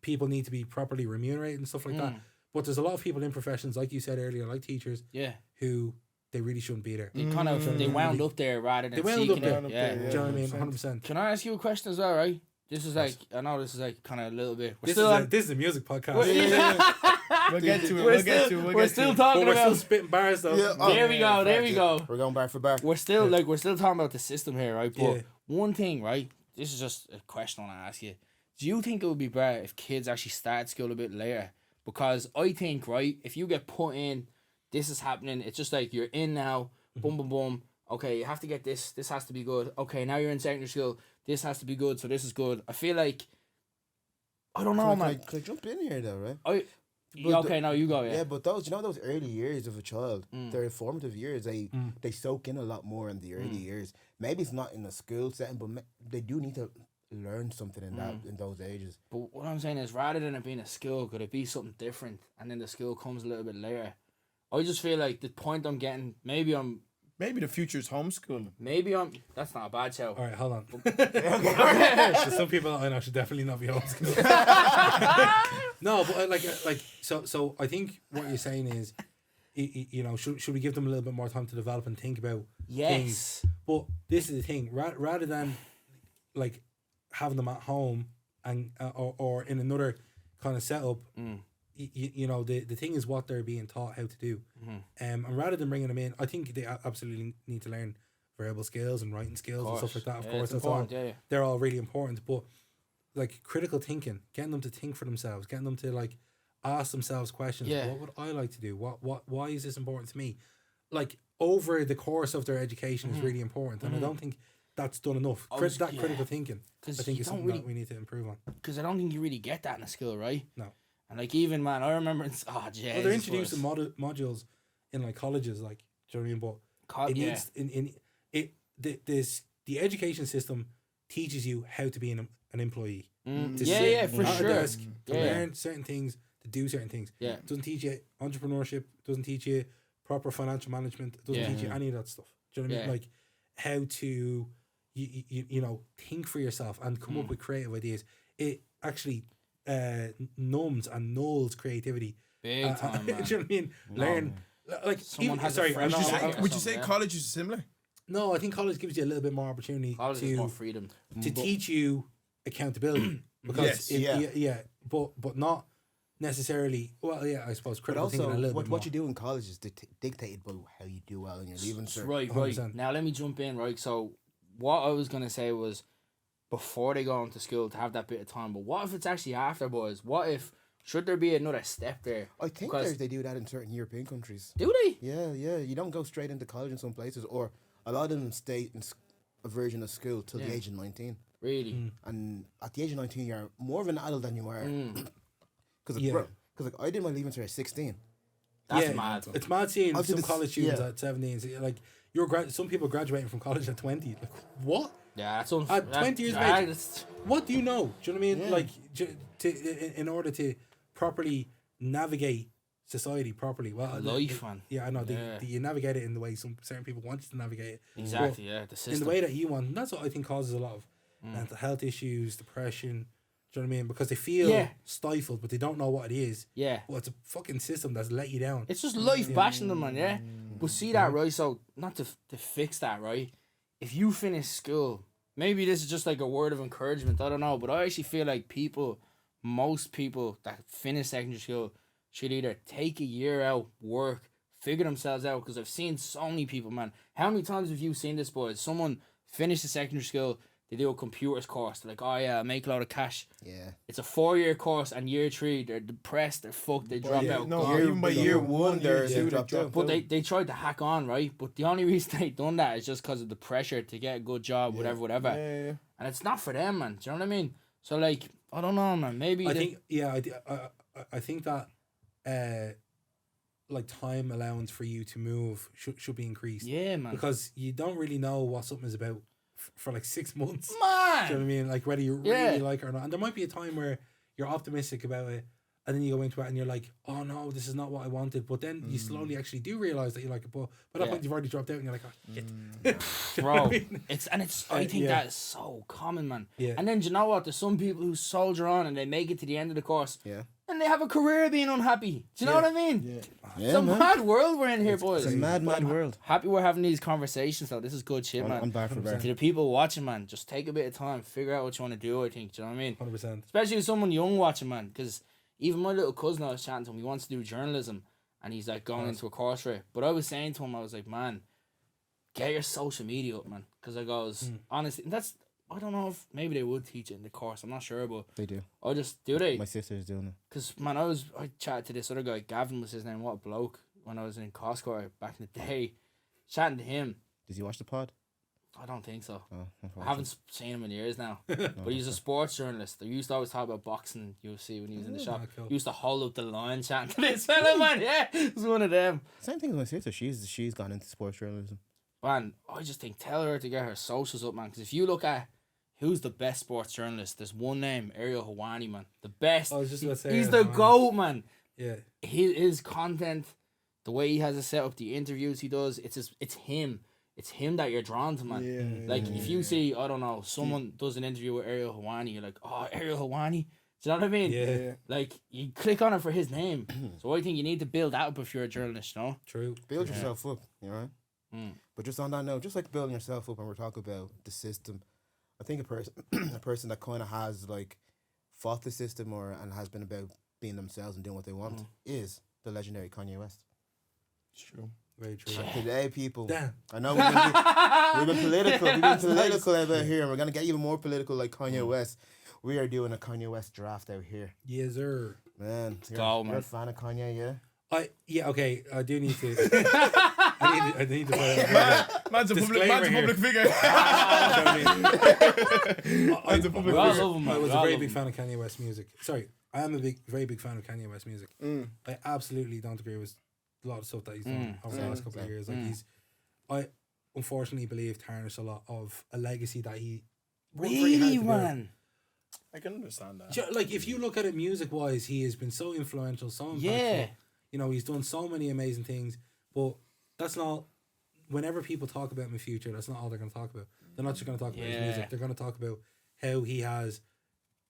people need to be properly remunerated and stuff like that. But there's a lot of people in professions, like you said earlier, like teachers, who they really shouldn't be there. They kind of they wound up there rather than seeking it. Do you know what I mean? 100%. Can I ask you a question as well, right? This is like, I know this is like kind of a little bit. This is a music podcast. We'll get to it. We're still talking we're about. still spitting bars though. There we go. We're going bar for bar. We're still talking about the system here, right? But one thing, right? This is just a question I want to ask you. Do you think it would be better if kids actually start school a bit later? Because I think, right, if you get put in, this is happening, it's just like you're in now, boom, boom, boom. Okay, you have to get this. This has to be good. Okay, now you're in secondary school. This has to be good, so this is good. I feel like, I don't know, man. Can I jump in here, though, right? Now you go, Yeah, but those early years of a child, they're formative years. They soak in a lot more in the early years. Maybe it's not in a school setting, but they do need to learn something in those ages. But what I'm saying is, rather than it being a school, could it be something different? And then the school comes a little bit later. I just feel like the point I'm getting, maybe the future's homeschooling. That's not a bad show. All right, hold on. So some people I know should definitely not be homeschooled. No, but so I think what you're saying is, you know, should we give them a little bit more time to develop and think about things? But this is the thing, rather than like having them at home and or in another kind of setup, you know, the thing is what they're being taught how to do. And rather than bringing them in, I think they absolutely need to learn verbal skills and writing skills and stuff like that. Of course, that's all. They're all really important. But like critical thinking, getting them to think for themselves, getting them to like ask themselves questions. What would I like to do? Why is this important to me? Like, over the course of their education is really important, and I don't think that's done enough. Critical thinking, I think, is something that we need to improve on. Because I don't think you really get that in a school, right? No. And like even man, I remember they're introducing modules in like colleges, like, do you know what I mean? But it needs the education system teaches you how to be an employee. To sit for at sure. a desk, to learn certain things, to do certain things. Yeah. It doesn't teach you entrepreneurship, doesn't teach you proper financial management, it doesn't teach you any of that stuff. Do you know what I mean? Like how to you know, think for yourself and come up with creative ideas. It actually numbs and nulls creativity. Big time, man. Do you know what I mean? Learn like someone has would you say college is similar? No, I think college gives you a little bit more opportunity to more freedom to teach you accountability, because but not necessarily. Well, yeah, I suppose critical thinking a little bit more. What you do in college is dictated by how you do well in your leaving cert. Right. 100%. Now let me jump in. Right, so what I was gonna say was before they go into school to have that bit of time. But what if it's actually after, boys? What if should there be another step there? I think they do that in certain European countries. Do they? Yeah. You don't go straight into college in some places, or a lot of them stay in a version of school till the age of 19. Really? And at the age of 19, you're more of an adult than you are. Because like, I did my leaving cert at 16. That's mad. It's mad seeing some college students at 17. So like some people graduating from college at 20. Like, what? Yeah, that's at 20 years of age. What do you know? Do you know what I mean? Yeah. Like in order to properly navigate society properly. Well, life, man. Yeah, I know. You navigate it in the way some certain people want you to navigate it. Exactly. Yeah, the system. In the way that you want. And that's what I think causes a lot of mental health issues, depression. Do you know what I mean? Because they feel stifled, but they don't know what it is. Yeah. Well, it's a fucking system that's let you down. It's just life bashing them, man. Yeah. But see that, right? So not to fix that, right? If you finish school, maybe this is just like a word of encouragement. I don't know, but I actually feel like most people that finish secondary school should either take a year out, work, figure themselves out. Because I've seen so many people, man. How many times have you seen this, boys? Someone finishes secondary school, they do a computers course. They're like, oh yeah, make a lot of cash. Yeah. It's a 4-year course, and year 3, they're depressed, they're fucked, they drop out. No, even by year 1, they're dropped out. But they tried to hack on, right? But the only reason they done that is just because of the pressure to get a good job, whatever. Yeah. And it's not for them, man. Do you know what I mean? So like, I don't know, man. Maybe I think that like time allowance for you to move should be increased. Yeah, man. Because you don't really know what something is about for like 6 months. Man! Do you know what I mean? Like whether you really like it or not. And there might be a time where you're optimistic about it, and then you go into it and you're like, oh no, this is not what I wanted. But then you slowly actually do realise that you like it. But by that point you've already dropped out and you're like, oh shit. Bro, I think that is so common, man. Yeah. And then do you know what? There's some people who soldier on and they make it to the end of the course. Yeah. And they have a career being unhappy. Do you know what I mean? Yeah. It's a mad world we're in here, boys. It's a mad world. Happy we're having these conversations, though. This is good shit, man. I'm back for back. To the people watching, man, just take a bit of time, figure out what you want to do, I think. Do you know what I mean? 100%. Especially with someone young watching, man. Because even my little cousin, I was chatting to him, he wants to do journalism. And he's like going into a course for it. But I was saying to him, I was like, man, get your social media up, man. Because I goes, honestly, I don't know if maybe they would teach it in the course. I'm not sure, but they do. Do they? My sister's doing it. Because, man, I chatted to this other guy, Gavin was his name, what a bloke, when I was in Costco back in the day. Chatting to him. Did you watch the pod? I don't think so. Oh, I haven't seen him in years now. But he's a sports journalist. They used to always talk about boxing, UFC, when he was in the shop. Cool. He used to hold up the line chatting to this fella, man. Yeah, it was one of them. Same thing with my sister. She's gone into sports journalism. Man, I just think tell her to get her socials up, man. Because if you look at who's the best sports journalist, there's one name, Ariel Hawani, man. The best. I was just about to say he's the GOAT, man. Yeah. His content, the way he has it set up, the interviews he does, it's him. It's him that you're drawn to, man. Yeah, like, if you see, I don't know, someone does an interview with Ariel Hawani, you're like, oh, Ariel Hawani. Do you know what I mean? Yeah. Like, you click on it for his name. So I think you need to build that up if you're a journalist, you know? True. Build yourself up, you know? But just on that note, just like building yourself up, and we're talking about the system, I think a person that kind of has like fought the system and has been about being themselves and doing what they want is the legendary Kanye West. It's true. Very true. Today, people. Damn. I know we've been political. We've been political about here, and we're gonna get even more political like Kanye West. We are doing a Kanye West draft out here. Yes, sir. Man, Go, man. You're a fan of Kanye, yeah? Okay. I do need to. I need to. Man's a public figure. I was a very big fan of Kanye West music. Sorry, I am very big fan of Kanye West music. I absolutely don't agree with a lot of stuff that he's done over the last couple of years. Like I unfortunately believe tarnished a lot of a legacy that he really, man. I can understand that. Like if you look at it music wise, he has been so influential, so impactful. You know, he's done so many amazing things, but that's not. Whenever people talk about him in the future, that's not all they're going to talk about. They're not just going to talk about his music. They're going to talk about how he has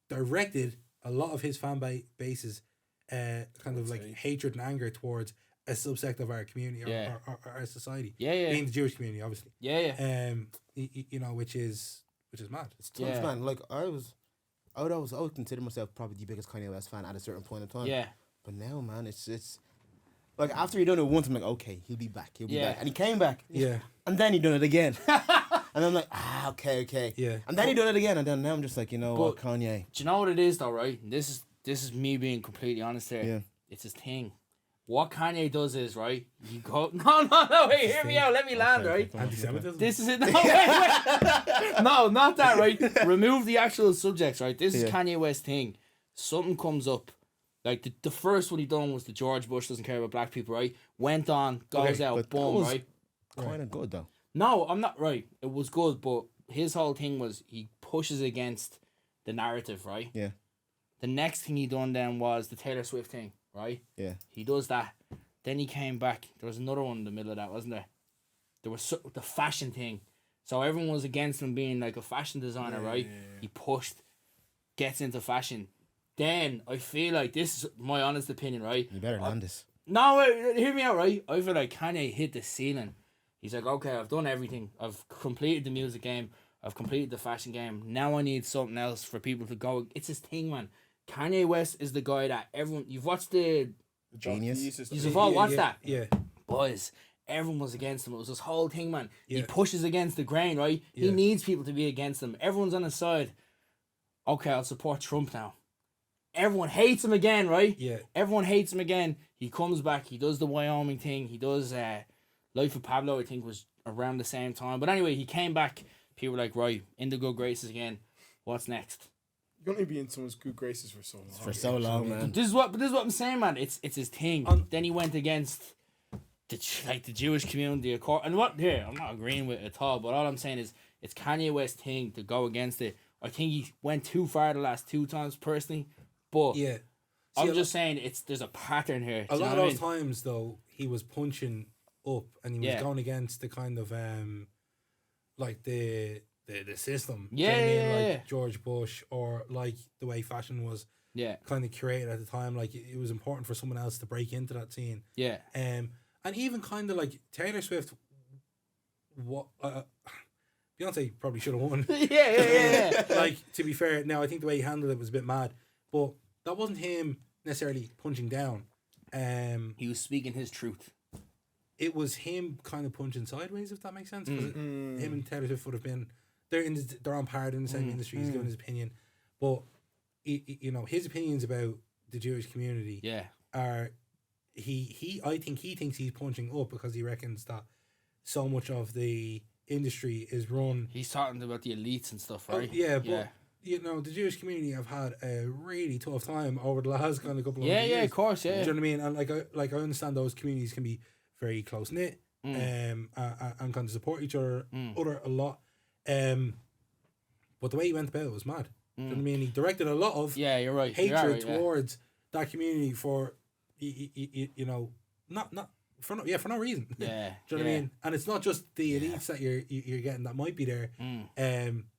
directed a lot of his fan bases, kind of like hatred and anger towards a subsect of our community or our society. Being the Jewish community, obviously. You know, which is mad. It's tough, man. Like I would consider myself probably the biggest Kanye West fan at a certain point in time. But now, man, it's like after he done it once, I'm like, okay, he'll be back. He'll be back. And he came back. And then he done it again. And I'm like, okay. And then he done it again. And then now I'm just like, you know what, Kanye. Do you know what it is though, right? This is me being completely honest here. Yeah. It's his thing. What Kanye does is, right, you go... No, wait, hear me out. Let me land, right? Anti-Semitism? This is it. No, wait. No, not that, right? Remove the actual subjects, right? This is Kanye West's thing. Something comes up. Like, the first one he done was the George Bush doesn't care about black people, right? Went on, goes out, boom, right? Kind of good, though. No, I'm not right. It was good, but his whole thing was he pushes against the narrative, right? Yeah. The next thing he done then was the Taylor Swift thing, right? Yeah. He does that. Then he came back. There was another one in the middle of that, wasn't there? There was the fashion thing. So everyone was against him being like a fashion designer, right? He pushed, gets into fashion. Then I feel like, this is my honest opinion, right? You better land this. No, wait, hear me out, right? I feel like Kanye hit the ceiling. He's like, okay, I've done everything. I've completed the music game. I've completed the fashion game. Now I need something else for people to go. It's his thing, man. Kanye West is the guy that everyone... You've watched the Genius? You've all watched that? Yeah. Boys, everyone was against him. It was this whole thing, man. He pushes against the grain, right? He needs people to be against him. Everyone's on his side. Okay, I'll support Trump now. Everyone hates him again, right? Yeah. Everyone hates him again. He comes back. He does the Wyoming thing. He does Life of Pablo, I think, was around the same time. But anyway, he came back. People were like, right, in the good graces again. What's next? You can only be in someone's good graces for so long. For so long, man. This is what I'm saying, man. It's his thing. Then he went against the Jewish community, of course. And what here? I'm not agreeing with it at all. But all I'm saying is it's Kanye West's thing to go against it. I think he went too far the last two times personally. But I'm just saying there's a pattern here. A lot of those times though, he was punching up and he was going against the kind of like the system. Like George Bush, or like the way fashion was kind of curated at the time. Like it was important for someone else to break into that scene. And even kind of like Taylor Swift, what Beyonce probably should have won. Like, to be fair, now I think the way he handled it was a bit mad, but that wasn't him necessarily punching down. He was speaking his truth. It was him kind of punching sideways, if that makes sense. Him and Taylor Swift would have been, they're on par in the same industry. He's giving his opinion, but you know, his opinions about the Jewish community are I think he thinks he's punching up because he reckons that so much of the industry is run. He's talking about the elites and stuff, right? But you know, the Jewish community have had a really tough time over the last kind of couple of years. Yeah, of course, yeah. Do you know what I mean? And like I understand those communities can be very close knit, and kind of support each other a lot. But the way he went about it was mad. Do you know what I mean? He directed a lot of you're right. hatred towards that community for you know, for no reason. Yeah. Do you know what I mean? And it's not just the elites that you're getting that might be there.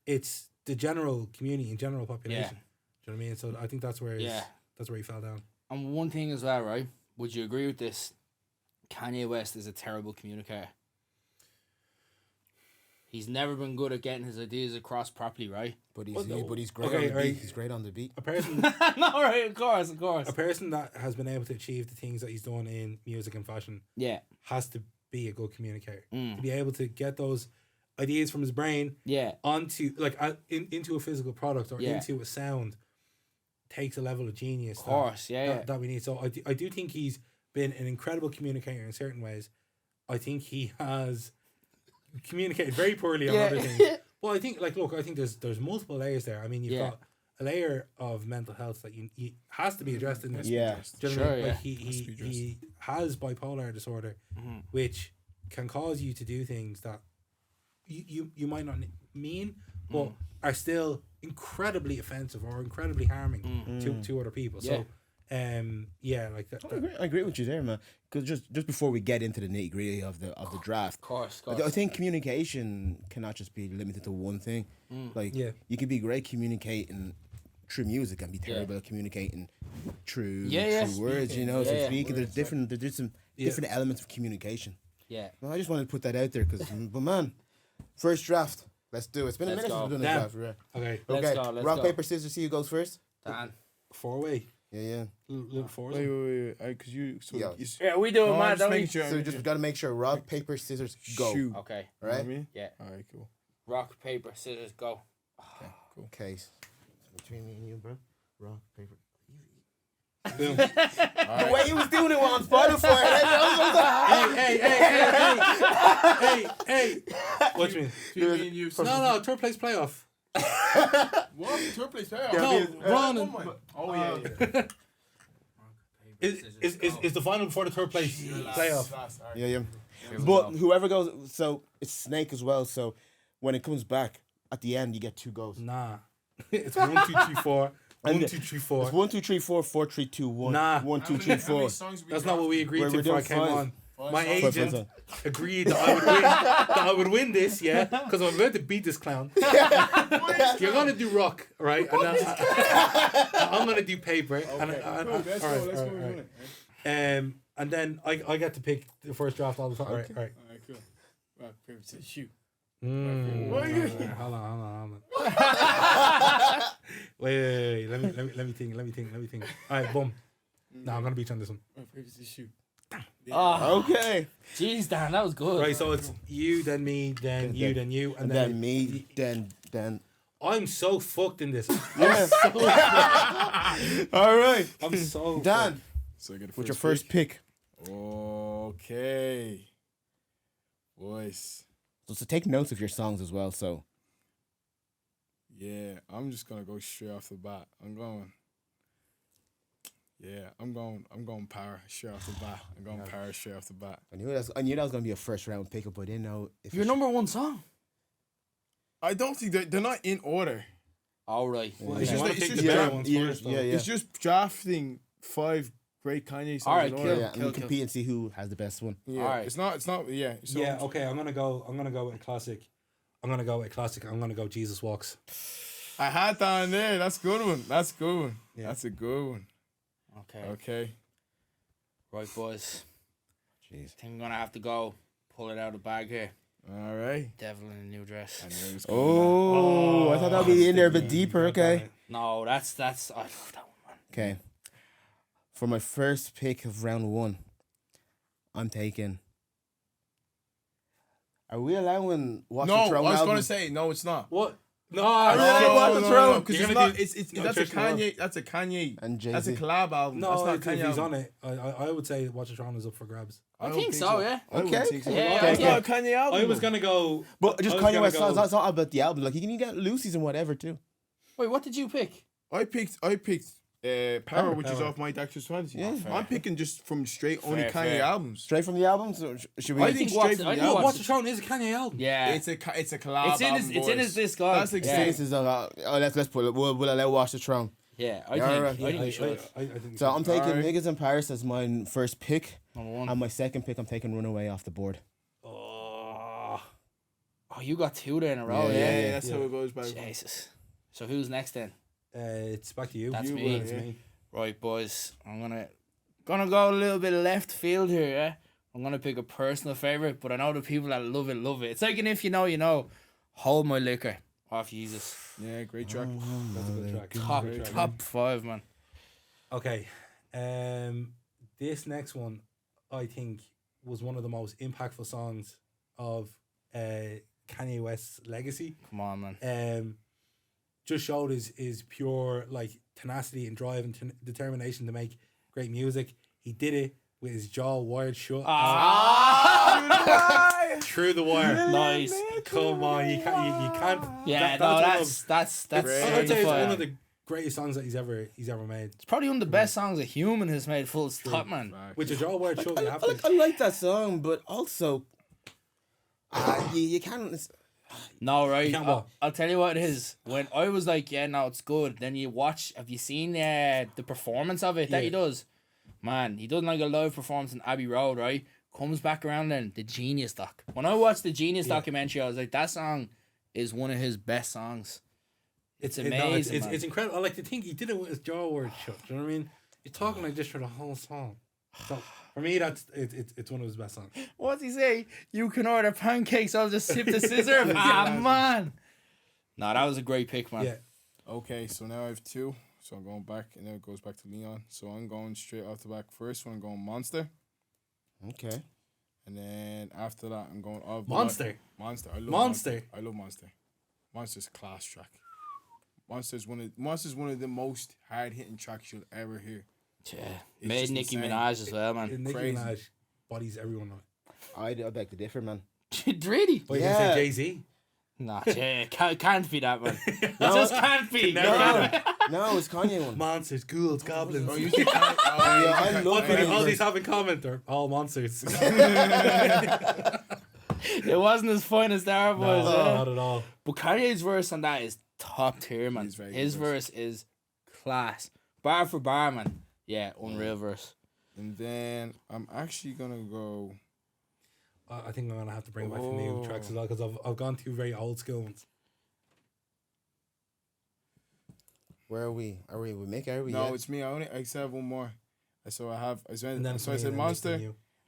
It's the general community and general population. Do you know what I mean? So I think that's where he fell down. And one thing as well, right? Would you agree with this? Kanye West is a terrible communicator. He's never been good at getting his ideas across properly, right? But he's great on the beat. He's great on the beat. A person, no, right? Of course. A person that has been able to achieve the things that he's done in music and fashion, has to be a good communicator. To be able to get those ideas from his brain, onto into a physical product or into a sound, takes a level of genius. Of course, that we need. So I do think he's been an incredible communicator in certain ways. I think he has communicated very poorly on other things. Well, I think I think there's multiple layers there. I mean, you've got a layer of mental health that you has to be addressed in this. Yeah, He has bipolar disorder, which can cause you to do things that you might not mean, but are still incredibly offensive or incredibly harming to other people. So, like that. I agree with you there, man. Because just before we get into the nitty gritty of the draft, Of course. I think communication cannot just be limited to one thing. You can be great communicating through music and be terrible at communicating through words. You know, so speaking. There's some different elements of communication. Yeah. Well, I just wanted to put that out there but man, first draft. Let's do it. It's been a minute since we've done the draft. Right? Okay. Let's go. Rock, paper, scissors. See who goes first. Dan. 4-way. Yeah. Little fours. Wait. Because you. So Yeah, we do it, man. Don't we? So we just got to make sure rock, paper, scissors, go. Shoot. Okay. All right? You know what I mean? Yeah. All right, cool. Rock, paper, scissors, go. Okay, cool. Okay. Between me and you, bro. Rock, paper. Boom. The way he was doing it on Spotify. Hey. What you mean? No, third place playoff. What? Third place playoff? No, Ron and... Oh, yeah. Is the final before the third place playoff? Yeah. But whoever goes, so it's Snake as well. So when it comes back at the end, you get 2 goals. Nah. It's 1, 2, 3, 4. 1, 2, 3, 4. It's 1, 2, 3, 4, 4, 3, 2, 1. Nah. 1, 2, 3, 4. That's not what we agreed to before I came on. My Five. agent agreed that I would win this, because I'm about to beat this clown. You're gonna do rock, right? And I'm gonna do paper. Let's go. And then I get to pick the first draft all the time. All right. All right, cool. Rock, paper, scissors, shoot. Hold on. Wait. Let me think. All right, boom. No, I'm gonna beat you on this one. Rock, paper, scissors, shoot. Okay. Jeez, Dan, that was good. Right, so it's you, then me, then you, then you, and then me, then. I'm so fucked in this. Yeah. All right. I'm so Dan, So I get what's your first pick? Okay. Boys. So take notes of your songs as well. So. Yeah, I'm just gonna go straight off the bat. I'm going power straight off the bat. Power straight off the bat. I knew that was gonna be a first round pickup, but I didn't know if Your number one song. I don't think they're not in order. All right. Well, It's you just want that- to pick it's the just better that- ones first, though. yeah. It's just drafting 5 great Kanye songs. All right, in cool. order. Yeah, and we compete and see who has the best one. Yeah, All right. It's not. Yeah. So Yeah, okay, I'm gonna go with a classic. I'm gonna go Jesus Walks. I had that in there. That's a good one. Yeah. That's a good one. Okay. Okay. Right, boys. Jeez. I think I'm gonna have to go pull it out of the bag here. All right. Devil in a New Dress. I knew it was gonna Oh, I thought that would be in there a bit deeper. Okay. No, that's. I love that one, man. Okay. For my first pick of round 1, I'm taking. Are we allowing Watch No, the Throne I was album? gonna say no. It's not. What? No, Watch the Throne. Because You're it's gonna not. do- It's No, that's a Tristan Kanye. That's a Kanye. And Jay-Z. That's a collab album. No, that's not a if Kanye he's album. on it, I would say Watch the Throne is up for grabs. I don't think so, yeah. I wouldn't Okay. think so. Yeah, That's okay. not a Kanye album. I was gonna go, But just I was Kanye gonna West go- songs. That's not about the album. Like you can get Lucy's and whatever too. Wait, what did you pick? I picked Power, which is Power. off my Dexter's Fantasy. Yeah. I'm picking just from straight only Fair, Kanye fair. albums. Straight from the albums. Or should we? I think straight from the I album. Watch the Throne is a Kanye album. Yeah. It's a collab. It's in his. album, It's in boys. his discog. That's like yeah. saying- This is let's pull it. We'll allow Watch the Throne. Yeah, I Yeah, think. alright. I think we should. I think So I'm taking Alright. Niggas in Paris as my first pick, Number one. and my second pick I'm taking Runaway off the board. Oh, You got 2 there in a row. Yeah, Yeah. That's how it goes by. Jesus. So who's next then? it's back to you. That's you me. It's me. Right, boys. I'm gonna go a little bit left field here. Yeah. I'm gonna pick a personal favorite, but I know the people that love it. It's like an If You Know, You Know. Hold My Liquor off Jesus. Yeah, great track. That's a good track. Top Great track. top 5, man. Okay, this next one, I think, was one of the most impactful songs of Kanye West's legacy. Come on, man. Just showed his pure like tenacity and drive and determination to make great music. He did it with his jaw wired shut. Ah, Through the wire. nice. Come on, you can't. Yeah, that's that's I'd say it's certified. one of the greatest songs that he's ever made. It's probably one of the best songs a human has made. Full stop, man. With the jaw wired shut, you have I to. like that song, but also, you can't. No, right. can't what? I'll tell you what it is. When I was like, yeah, no, it's good. Then you watch. Have you seen the performance of it that he Yeah. does? Man, he done like a live performance in Abbey Road, right? Comes back around then the Genius doc. When I watched the Genius documentary, I was like, that song is one of his best songs. It's amazing. It's incredible. I like to think he did it with his jaw wired shut. Do you know what I mean? You're talking like this for the whole song. So for me, it's one of his best songs. What's he say? You can order pancakes. I'll just sip the scissor. Man. No, that was a great pick, man. Yeah. Okay, so now I have 2. So I'm going back, and then it goes back to Leon. So I'm going straight off the back. First one, I'm going Monster. Okay. And then after that, I'm going off Monster. Monster. I love Monster. I love Monster. Monster's a class track. Monster's one of the most hard hitting tracks you'll ever hear. Yeah. It's Made just Nicki insane. Minaj as well, man. Nicki Crazy. Minaj bodies everyone. I beg to differ, man. Really? But you Yeah. can say Jay-Z. Nah, yeah, can't be that, man. It No, just can't be. No, it's Kanye one. Monsters, ghouls, goblins. Oh, you think I I love What do all it. these have in common? They're all monsters. It wasn't as fun as that was. Not at all. But Kanye's verse on that is top tier, man. He's very His good verse is class. Bar for bar, man. Yeah, unreal verse. And then I'm actually gonna go. I think I'm gonna have to bring back the new tracks as well because I've gone through very old school ones. Where are we? Are we Mick? Are we? No, yet? it's me. I still have one more. So I And then so I said Monster,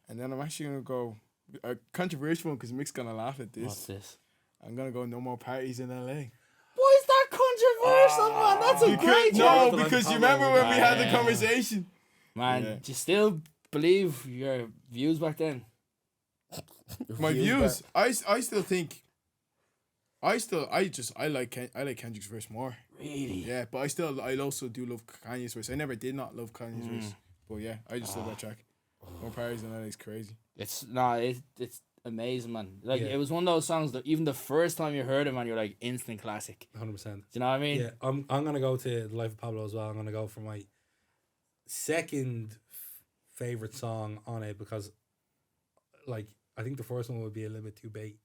and then I'm actually gonna go a controversial one because Mick's gonna laugh at What's this. this? I'm gonna go No More Parties in LA. Why is that controversial, man? That's a great No, track. because you remember when we had the conversation. Man, Yeah. do you still believe your views back then? My views, I still think. I like Kendrick's verse more. Really? Yeah, but I also do love Kanye's verse. I never did not love Kanye's verse, but yeah, I just love that track. More Parties in LA is crazy. It's amazing, man. Like Yeah. it was one of those songs that even the first time you heard it, man, you're like instant classic. 100%. Do you know what I mean? Yeah, I'm gonna go to The Life of Pablo as well. I'm gonna go for my second favorite song on it because, like, I think the first one would be a little bit too bait,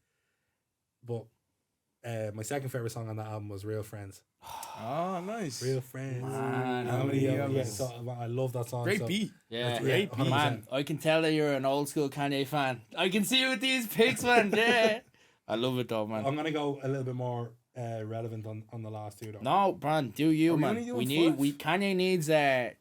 but my second favorite song on that album was Real Friends. Oh, nice. Real Friends. Man, How many yeah, of yeah. so, I love that song. Great so. beat. Yeah, Great beat. man. I can tell that you're an old school Kanye fan. I can see you with these picks, man. Yeah, I love it though, man. I'm gonna go a little bit more relevant on the last two though. No, Bran, do you, Are we man? only doing Kanye needs that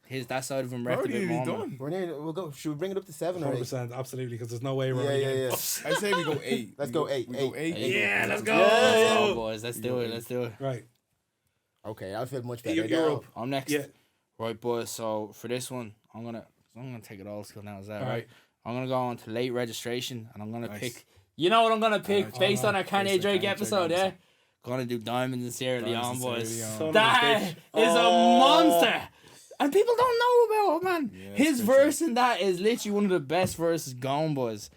side of him rep a Already bit more. done. Man. We're near. We'll go. Should we bring it up to 7 or 8? 100%, absolutely, because there's no way we're Yeah. I say we go 8. Let's go 8. We go 8. Yeah, let's go. Let's go, boys. Let's do it. Let's do it. Right, Okay, I feel much better. you're Go. up. I'm next. Yeah. Right, boys. So for this one, I'm gonna take it old school now. Is that All right? right. I'm gonna go on to late registration, and I'm gonna Nice. pick. You know what I'm gonna pick Alright, based on our based on Kanye Drake Kanye episode, Drake yeah. episode. Gonna do Diamonds and Sierra Leone, Diamonds and boys. Sierra Leone. Son of a That bitch. is Oh. a monster, and people don't know about it, man. Yeah, His it's verse in that is literally one of the best verses going, boys.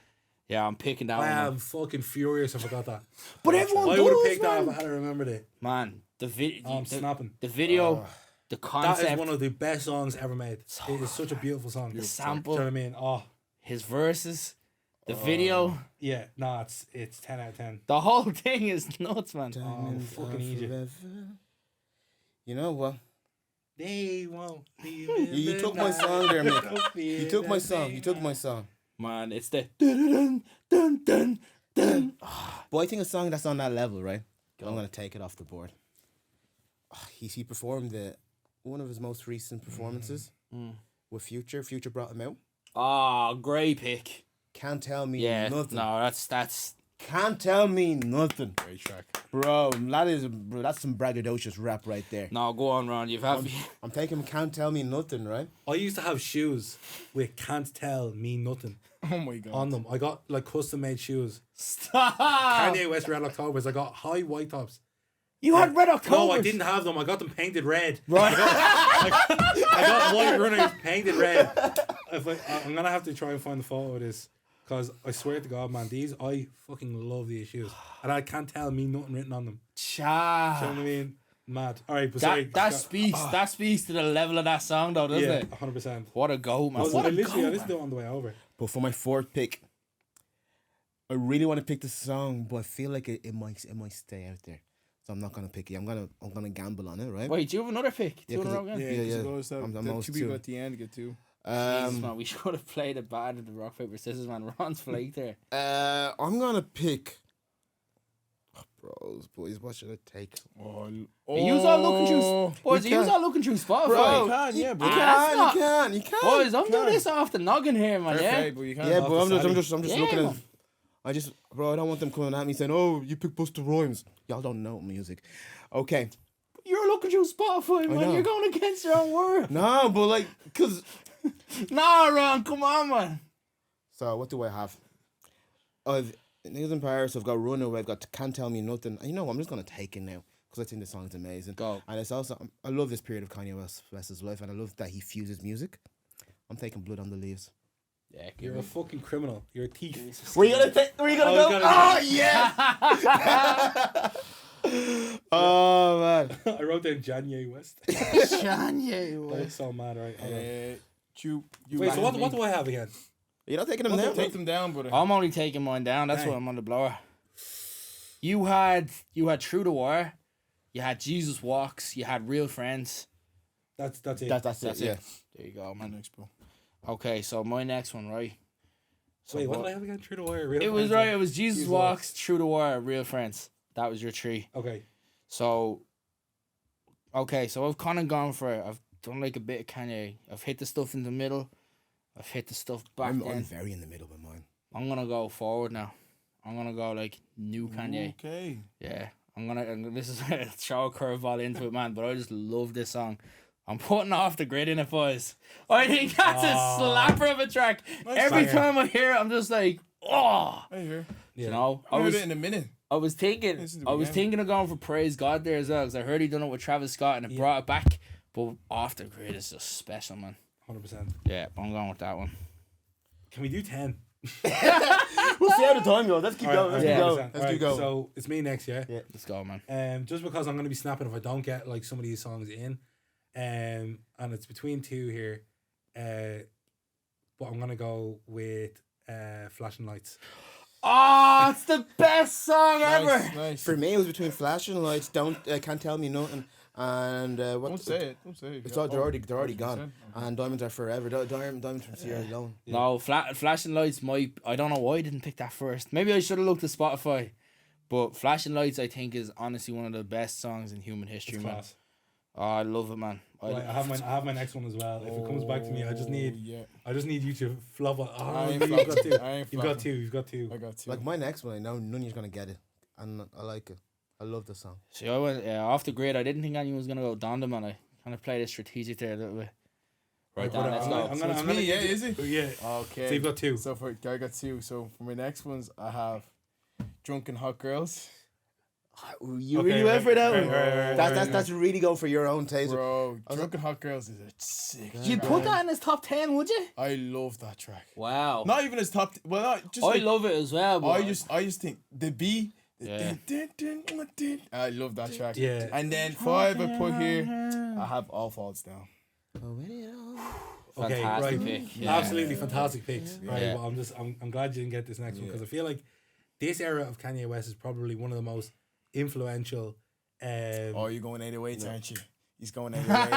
Yeah, I'm picking that one. I Man. am fucking furious I forgot that. But everyone I does, would have picked that man. if I had remembered it. Man, the video, I'm snapping. the video, the That concept, is one of the best songs ever made. It is such a beautiful song. the sample, Do you know what I mean? Oh, his verses, the video. yeah. No, it's 10 out of 10. The whole thing is nuts, man. Diamonds fucking are Egypt. forever. You know what? They won't leave You took my song there, Mick. You took my song. You took my song. Man, it's the dun dun dun dun. But I think a song that's on that level, right? I'm gonna take it off the board. He performed one of his most recent performances with Future. Future brought him out. Oh, great pick. Can't tell me Yeah, nothing. no, that's. Can't tell me nothing, Great track. bro. That's some braggadocious rap right there. No, go on, Ron. You've had me. I'm taking Can't Tell Me Nothing, right? I used to have shoes with "Can't Tell Me Nothing" Oh my god. on them. I got like custom made shoes. Stop. Kanye West Red Octobers. I got high white tops, You had Red October. No, I didn't have them. I got them painted red. Right. I got white runners painted red. I'm gonna have to try and find the photo of this because I swear to God, man, I fucking love these shoes, and I can't tell me nothing written on them. Cha. Do you know what I mean? Mad. All right, but That speaks to the level of that song, though, doesn't it? 100%. What a goat, man. I What a listened goat, to it on the way over. But for my fourth pick, I really want to pick this song, but I feel like it might stay out there. So I'm not gonna pick it. I'm gonna gamble on it, right? Wait, do you have another pick? Yeah, Two in a row again? Yeah. It goes that, I'm the almost two people two. at the end get two. Jesus, man, we should have played a bad at the rock, paper, scissors, man. Ron's flaked there. I'm gonna pick. Boys, what should I take? You all looking through, boys. You all looking through Spotify. Bro, You You can. Boys, I'm doing this off the noggin here, man. Perfect, but you can't. Yeah, but I'm the just Yeah, looking at. man. I don't want them coming at me saying, "Oh, you picked Busta Rhymes." Y'all don't know music. Okay. You're looking through Spotify, man. know. You're going against your own word. No, but like, cause. Nah, Ron, come on, man. So what do I have? I've Niggas in Paris. I've got Runaway. I've got Can't Tell Me Nothing. And you know what? I'm just gonna take it now because I think the song's amazing. Go. And it's also I love this period of Kanye West's life, and I love that he fuses music. I'm taking Blood on the Leaves. Yeah, You're a fucking criminal. You're a thief. Were you gonna go? Oh yeah! Oh man! I wrote down Kanye West. Kanye That's so mad, right? You Wait, so what do I have again? You're not taking them down. Take them down, brother. I'm only taking mine down. That's why I'm on the blower. You had Through the Wire. You had Jesus Walks. You had Real Friends. That's it. That's it. Yeah. There you go, man. Next, bro. Okay, so my next one, right? So Wait, what did I have again? Through the Wire. Real It was Friends, right. It was Jesus Walks, Through the Wire, Real Friends. That was your three. Okay. So, okay, so I've kind of gone for it. I've done like a bit of Kanye. I've hit the stuff in the middle. I've hit the stuff back I'm then. very in the middle with mine. I'm gonna go forward now. I'm gonna go like new Kanye. Okay. Yeah, I'm gonna. This is a throw a curveball into it, man. But I just love this song. I'm putting Off the Grid in it, boys. I think that's a slapper of a track. Every time I hear it, I'm just like, oh. I hear. Yeah. You know, I heard it in a minute. I was thinking of going for Praise God there as well, because I heard he done it with Travis Scott and it brought it back. But Off the Grid is just special, man. 100%. Yeah, I'm going with that one. Can we do 10? We'll see how the time goes. Let's keep going. Let's keep going. Let's keep going. So it's me next, yeah? Yeah. Let's go, man. Just because I'm going to be snapping if I don't get like some of these songs in. And it's between two here. But I'm going to go with Flashing Lights. Oh, it's the best song ever. Nice. For me, it was between Flashing Lights, Can't Tell Me Nothing, and what? Don't say it. Don't say it. It's all, they're already gone. And Diamonds Are Forever. Diamonds from Sierra Leone. No, Flashing Lights I don't know why I didn't pick that first. Maybe I should have looked at Spotify. But Flashing Lights, I think, is honestly one of the best songs in human history, It's man. class. Oh, I love it, man. Right, I have my next one as well. If it comes back to me, I just need you to flop it. I ain't you've got flopping. two. I ain't You've got two. You've got two. I got two. Like my next one, I know none of you's gonna get it, and I like it. I love the song. See, I went Off the Grid. I didn't think anyone was going to go Donda, man. I kind of played it strategic there a little bit. Right, Dan, let's go. It's me, yeah, is it? Yeah. Okay. So you've got two. So I got two. So for my next ones, I have Drunken Hot Girls. You Okay, really went for that one. right. That's really going for your own taste. Bro, Drunken Hot Girls is a sick You'd track. put that in his top 10, would you? I love that track. Wow. Not even his top. Well, not just. I like, love it as well. But I just think the B. Yeah. I love that track. Yeah. And then 5 I put here. I have All Falls Down. Okay, Fantastic right. pick. Yeah. Absolutely fantastic picks. Right, Yeah. but I'm glad you didn't get this next one because I feel like this era of Kanye West is probably one of the most influential. Oh, you're going 808s, aren't you? He's going 808s.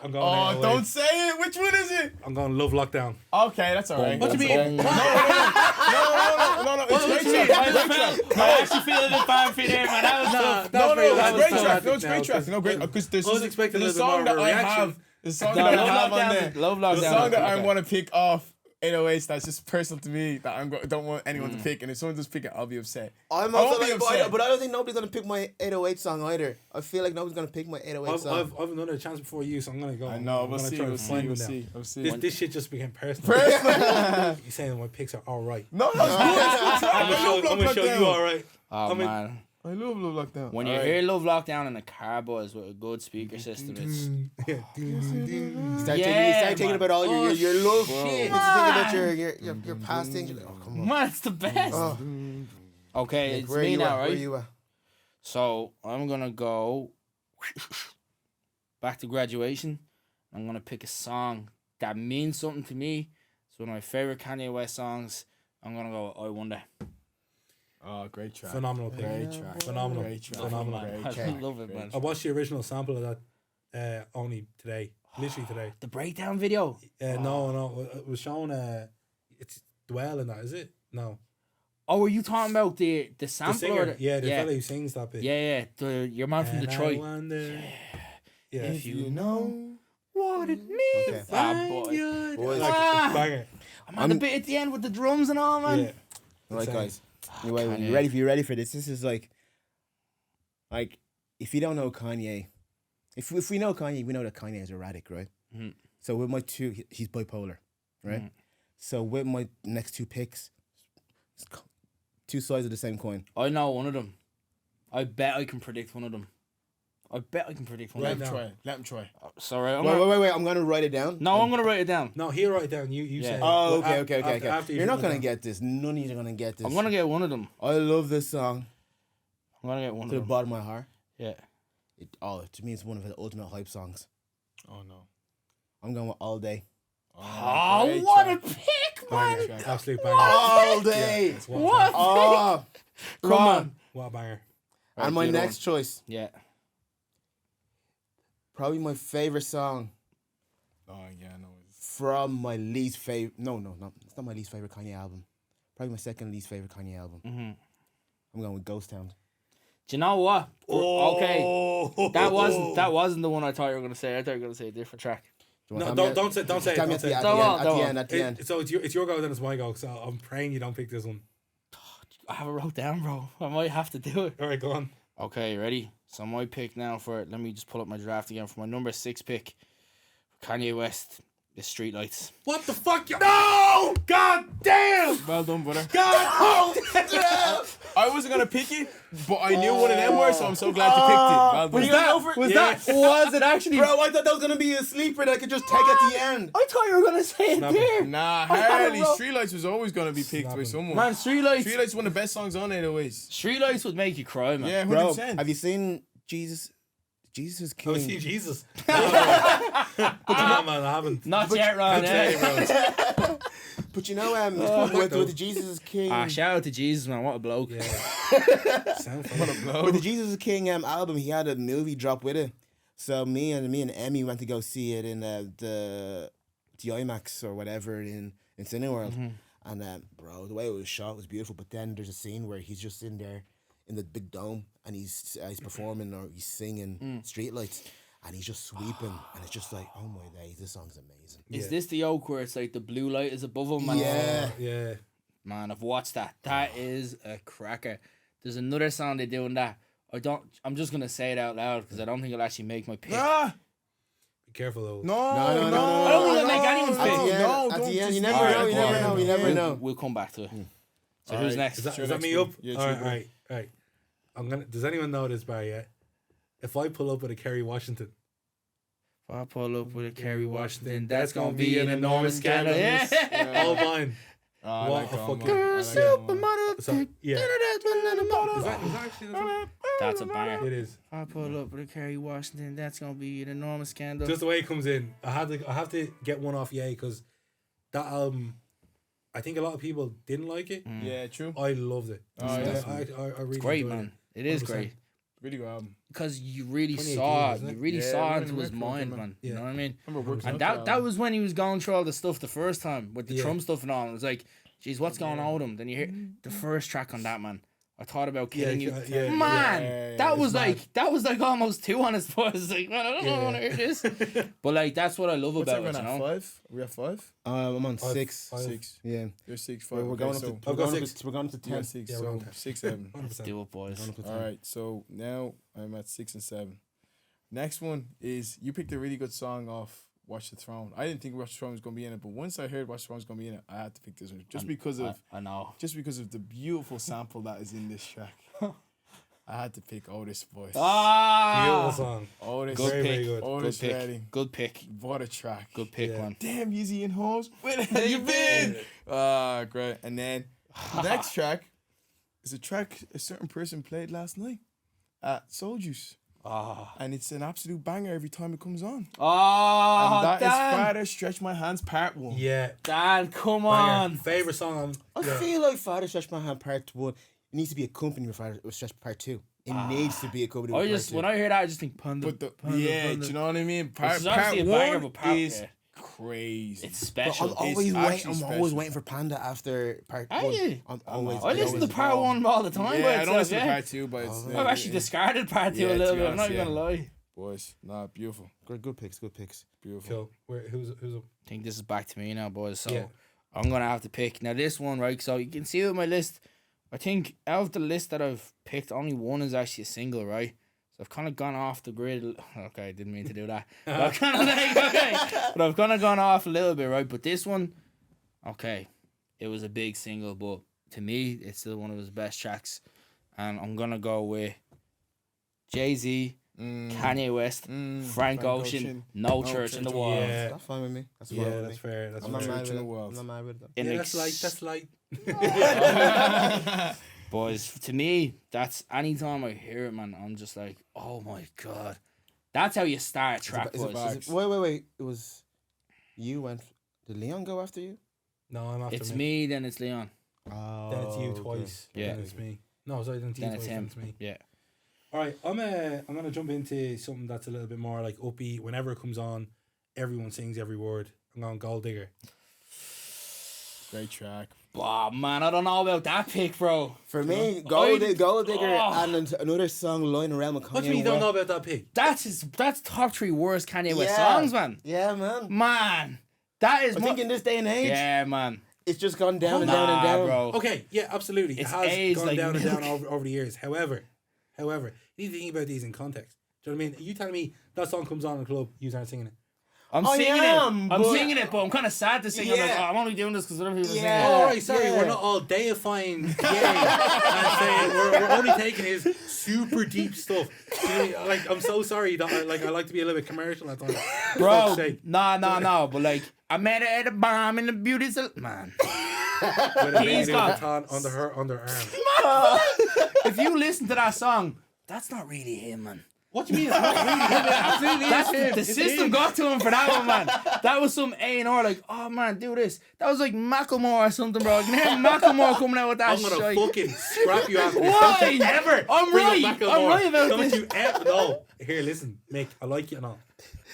I'm going. Oh, 808s. don't say it. Which one is it? I'm going Love Lockdown. Okay, that's all right. What do you mean? No. It's great track. I actually feel a bit bad for you there, man. That was tough. No, that it's was great tough. track. No, it's Now, great track. No, great. Because there's I was expecting a a little song bit that more I reaction. have. The song No, that I Love have on Lockdown. there. Love The Lockdown. song that I Okay. want to pick off 808s that's just personal to me that don't want anyone to pick, and if someone does pick it, I'll be upset. I'm I also won't be like, upset. but I don't think nobody's gonna pick my 808 song either. I feel like nobody's gonna pick my 808 song. I've another chance before you, so I'm gonna go. I know. I'm We'll gonna see. try We'll and see. find We'll them see. now. We'll see. This shit just became personal. You're saying my picks are all right. No, that's good. I'm gonna show you all right. Oh, man. I love Love Lockdown. When you hear Love Lockdown in a car, boys, with a good speaker system, it's... Start thinking about all your love shit. Think about your past things. Like, oh, come on. Man, it's the best. Okay, Nick, it's me now, right? Where you at? So, I'm going to go back to graduation. I'm going to pick a song that means something to me. It's one of my favorite Kanye West songs. I'm going to go I Wonder. Oh, great track. Phenomenal pick. Great track. Phenomenal. Great track. Phenomenal. I love it, man. I watched the original sample of that only today. Literally today. The breakdown video? No. It was showing it's Dwell in that, is it? No. Oh, are you talking about the sample? The singer. Or The fella who sings that bit. Yeah. Your man from Detroit. Yeah. If you know what it means. Okay. Boys. Banger. I'm the bit at the end with the drums and all, man. Yeah. Right, Insane. guys. You ready for this? This is like if you don't know Kanye, if we know Kanye, we know that Kanye is erratic, right? Mm-hmm. So with my he's bipolar, right? Mm-hmm. So with my next two picks, it's two sides of the same coin. I know one of them. I bet I can predict one of them. Let him try. Sorry. Wait. I'm gonna write it down. No, I'm gonna write it down. No, he'll write it down. You say. Oh, okay. After You're not gonna get this. None of you are gonna get this. I'm gonna get one of them. I love this song I'm gonna get one to of the them. bottom of my heart. Yeah. To me, it's one of the ultimate hype songs. Oh, no. I'm going with All Day. Oh, what a pick, man! Banger. Absolute banger. All Day. What? Oh, Come on. What a banger. and my next choice, Yeah. probably my favorite song Oh, yeah, no. from my least favorite. No, it's not my least favorite Kanye album. Probably my second least favorite Kanye album. Mm-hmm. I'm going with Ghost Town. Do you know what? Okay. That wasn't the one I thought you were gonna say. I thought you were gonna say a different track. No, don't say it. Tell me Don't say at it. the end. So it's your go, then it's my go. So I'm praying you don't pick this one. I have it wrote down, bro. I might have to do it. All right, go on. Okay, ready? So my pick now for it. Let me just pull up my draft again for my number 6 pick. Kanye West, The Streetlights. What the fuck? No! God damn! Well done, brother. God damn! I wasn't going to pick it, but I knew one of them were, so I'm so glad you picked it. Well done. Was it actually? Bro, I thought that was gonna be a sleeper that I could just take at the end. I thought you were gonna say it there. Nah, I had it Harley, wrong. Streetlights was always going to be picked by someone. Man, Streetlights. Streetlights is one of the best songs on it, anyways. Streetlights would make you cry, man. Yeah, 100%. Bro, have you seen Jesus? Jesus is King. Oh, see Jesus. Nah, man, I haven't. Not yet, Ron. But you know, with Jesus is King. Shout out to Jesus, man. What a bloke. Yeah. With the Jesus is King album, he had a movie drop with it. So me and Emmy went to go see it in the IMAX or whatever in Cineworld. Mm-hmm. And bro, the way it was shot was beautiful. But then there's a scene where he's just in there in the big dome and he's performing or he's singing Streetlights. And he's just sweeping, and it's just like, oh my days, this song's amazing. Is this the oak where it's like the blue light is above him? And Yeah. Man, I've watched that. That is a cracker. There's another song they do in that. I'm just gonna say it out loud because I don't think it'll actually make my pick. Be careful though. No. I don't think it'll make anyone's pick. At the end, you never know. We'll come back to it. So who's next? Is that me up? Yeah, all right. Does anyone know this, Barry? Yet? If I pull up with a Kerry Washington. If I pull up with a Kerry Washington, that's gonna be an enormous scandal. Yeah. All mine. What a fucking supermodel. Yeah. Is that actually that's a banger. It is. If I pull up with a Kerry Washington, that's gonna be an enormous scandal. Just the way it comes in. I have to get one off because that album, I think a lot of people didn't like it. Yeah, true. I loved it. Oh, I really it's great, enjoyed man. It is 100%. great. Really good album. Because you really 2018, saw wasn't it? into his mind, man. Yeah. You know what I mean? And that was when he was going through all the stuff the first time with the Trump stuff and all. It was like, geez, what's going on with him? Then you hear the first track on that, man. I thought about killing you. Man, that was like almost 2 on his voice. Like, man, I don't want to hear this. But like, that's what I love about it, you know? 5? Are we at 5? I'm on 6. 6. Yeah. You're 6, 5. We're going up to 10. 6. Yeah, So we're 6, 7. Let's do it, boys. Alright, so now I'm at 6 and 7. Next one is you picked a really good song off Watch the Throne. I didn't think Watch the Throne was gonna be in it, but once I heard Watch the Throne was gonna be in it, I had to pick this one just because of I know. just because of the beautiful sample that is in this track. I had to pick Otis voice. Beautiful song. Otis, Good very, pick. very good. Otis Good pick. Redding. Good pick. What a track. Good pick, Yeah. man. Damn, Yeezy and Holmes. Where the hell you been? Ah, great. And then the next track is a track a certain person played last night at Soul Juice. And it's an absolute banger every time it comes on. And that is Dan. Father Stretch My Hands Part 1. Yeah. Dan, come Banger. on. Favorite song on. I feel like Father Stretch My Hand Part 1 it needs to be accompanied with Father Stretch Part 2. It needs to be accompanied with Part 2. When I hear that, I just think Panda. But the, Panda, yeah, Panda. do you know what I mean? Part, is obviously part a banger, 1 but part- is yeah. crazy. It's But special. I'm always actually waiting. I'm special. always waiting for Panda after Part Are 1. you? I'm always. I listen to always- part 1 all the time. Yeah, by I don't itself, listen yeah. to Part 2, but it's... Oh, I've actually discarded part 2 Yeah, a to little be bit. I'm not honest, even yeah. gonna lie. Boys, nah, beautiful. Good picks. Good picks. Beautiful. Cool. Who's up? I think this is back to me now, boys. So Yeah. I'm gonna have to pick now this one, right? So you can see with my list. I think out of the list that I've picked, only one is actually a single, right? So I've kind of gone off the grid. Okay, I didn't mean to do that. But I've kind of but I've kind of gone off a little bit, right? But this one, okay, it was a big single, but to me, it's still one of his best tracks, and I'm gonna go with Jay-Z. Kanye West, Frank Ocean, No Church in the World. Yeah. That's fine with me. That's fine Yeah, with that's me. fair. That's I'm not fair. mad with in the it. world. I'm not mad with it. In Yeah, ex- that's light. Boys, to me, that's anytime I hear it, man, I'm just like, oh my god. That's how you start a track, Is it- boys. is it- Wait. It was you went. Did Leon go after you? No, I'm after It's me. me, then it's Leon. Oh, Then it's you twice. Yeah. Then it's me. No, sorry, then it's you Then twice. it's Then him. it's me. Yeah. All right, I'm gonna jump into something that's a little bit more like upbeat. Whenever it comes on, everyone sings every word. I'm going Gold Digger. Great track. Wow, man, I don't know about that pick, bro. For me, Gold Digger Oh. and another song, Lying Around with Kanye. What do you mean you don't know about that pick? That's top 3 worst Kanye West Yeah. songs, man. Yeah, man. Man, that is I think in this day and age, yeah, man. it's just gone down and Nah, down and down. bro. Okay, yeah, absolutely. It's it has aged gone like down and down milk. over the years. However, you need to think about these in context. Do you know what I mean? Are you telling me that song comes on in the club, you aren't singing it? I'm I singing am, it. I'm but- singing it, but I'm kind of sad to sing. I'm like, Yeah. oh, I'm only doing this because other people are Yeah. Oh, singing it. right, sorry, yeah. we're not all deifying and saying we're only taking his super deep stuff. Do you know what I mean? Like, I'm so sorry that I like to be a little bit commercial at times. Bro, Fuck's sake. no, but like, I met her at a bomb in the beauty salon. Man, With a He's baby got- baton under her arm. if you listen to that song, that's not really him, man. What do you mean? It's not really him? It absolutely is That's him. the It's system him. got to him for that one, man. That was some A&R like, oh man, do this. That was like Macklemore or something, bro. You can hear Macklemore coming out with that I'm gonna shit. fucking scrap you after this. Why? Don't you ever I'm bring up right. Macklemore. I'm right about Don't this. you ever? No. Here, listen, Mick. I like you and all.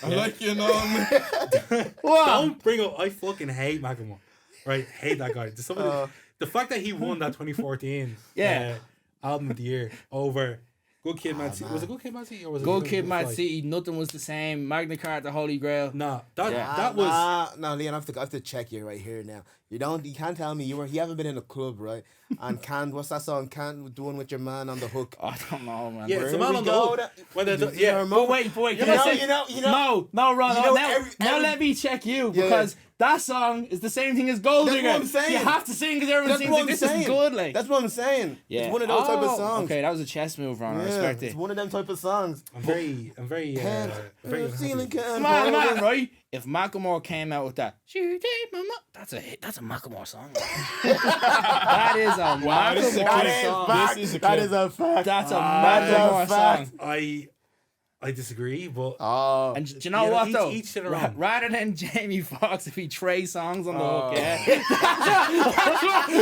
I like you know, man. What? Don't bring up. I fucking hate Macklemore. Right? Hate that guy. The fact that he won that 2014 Yeah. album of the year over Good Kid, Mad City. Was it Good Kid, Mad City, or was it Good Kid, Mad Flight? City. Nothing was the same. Magna Carta, Holy Grail. Nah, that Yeah. was. No, Leon, I have to check you right here now. You can't tell me you haven't been in a club, right? And what's that song? Doing with your man on the hook. I don't know, man. Yeah, it's a Where man we on the go, hook. that- Whether the, You yeah, know, But wait, can I say? No, Ron. You know, now let me check you Yeah. because that song is the same thing as Gold That's Digger. what I'm saying. You have to sing because everyone That's sings what like I'm this saying. is good. Like That's what I'm saying. yeah, It's one of those type of songs. Okay, that was a chess move, Ron. I Yeah, respect it's it. one of them type of songs. I'm very very Feeling unhappy. Man, right? If Macklemore came out with that, she take my that's a hit. That's a Macklemore song. That is a Wow, this is a Macklemore clip. song. This is a That clip. is a fact. That's a That's a Macklemore fact. song. I disagree, but Oh, And do you know Yeah, what each- though? each to their own. Rather than Jamie Foxx, if he Trey songs on the hook, yeah.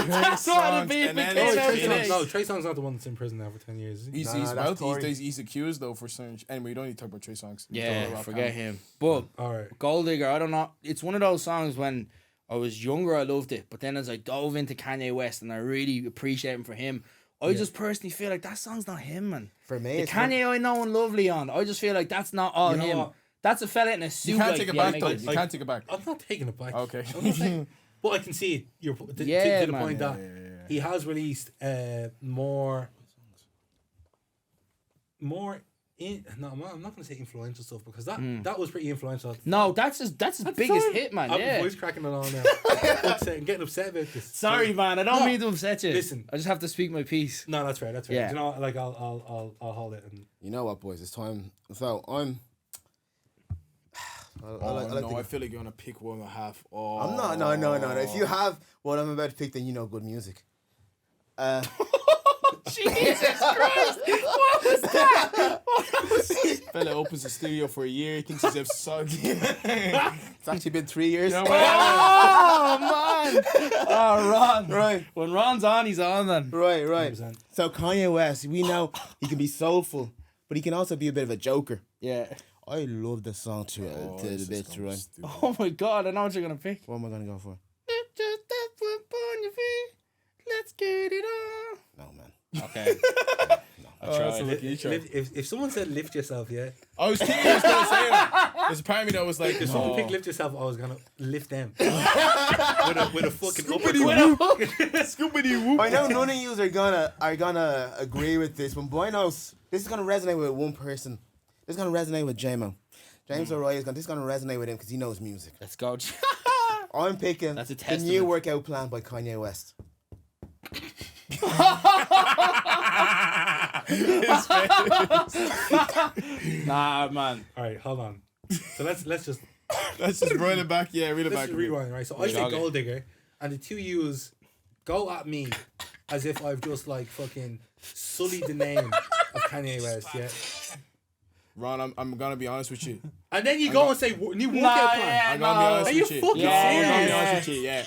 That's what songs, it'd be if and it then came it's out Trey today. Songz. no, Trey Songz not the one that's in prison now for 10 years. Is he? He's, Nah, he's that's about Tory. he's accused though for certain. Anyway, you don't need to talk about Trey Songz. Yeah, forget him. But All right. Gold Digger, I don't know. It's one of those songs when I was younger, I loved it. But then as I dove into Kanye West and I really appreciate him for him, I just personally feel like that song's not him, man. for me, The it's Kanye I know and love Leon, I just feel like that's not all You know him. what? That's a fella in a suit. You can't like, take it yeah, back make though. it- You can't take it back. I'm not taking it back. Okay. I'm not saying, but I can see it. Yeah, to the man. point that he has released more No, I'm not gonna say influential stuff because that was pretty influential. No, that's his biggest hit, man. I'm Yeah. voice cracking it all now. Upset and getting upset about this. Sorry, man. I don't mean to upset you. Listen. I just have to speak my piece. No, that's fair. Yeah. You know, what, like I'll hold it. And You know what, boys? It's time. So I'm. I feel like you're gonna pick one and a half. Oh, I'm not. No. If you have what I'm about to pick, then you know good music. Jesus Christ! What was that? Fella opens a studio for a year. He thinks he's a song. It's actually been 3 years. Oh man! Oh, Ron. Right. When Ron's on, he's on then. Right. 100%. So Kanye West, we know he can be soulful, but he can also be a bit of a joker. Yeah. I love the song to the bit, right? Oh my God! I know what you're gonna pick. What am I gonna go for? Just step up on your feet. Let's get it on. No, man. Okay. That's a lucky intro. If someone said lift yourself, yeah. I was thinking he was gonna say that. There's a part of me that was like, If someone picked lift yourself, I was gonna lift them with a fucking uppercut. Scoopity whoop. I know none of you are gonna agree with this, but boy knows this is gonna resonate with one person. This is gonna resonate with J-Mo. James O'Reilly this is gonna resonate with him because he knows music. Let's go. I'm picking That's a the testament. new workout plan by Kanye West. Nah, man. All right, hold on. So let's just Let's just reel it back. Yeah, reel it let's back. just rewind, right? So I say Gold Digger, and the two yous go at me as if I've just like fucking sullied the name of Kanye West, yeah. Ron, I'm gonna be honest with you. And then you go and say new workout plan. I'm gonna be honest Are you with you. fucking I'm gonna be serious? honest with you. Yeah,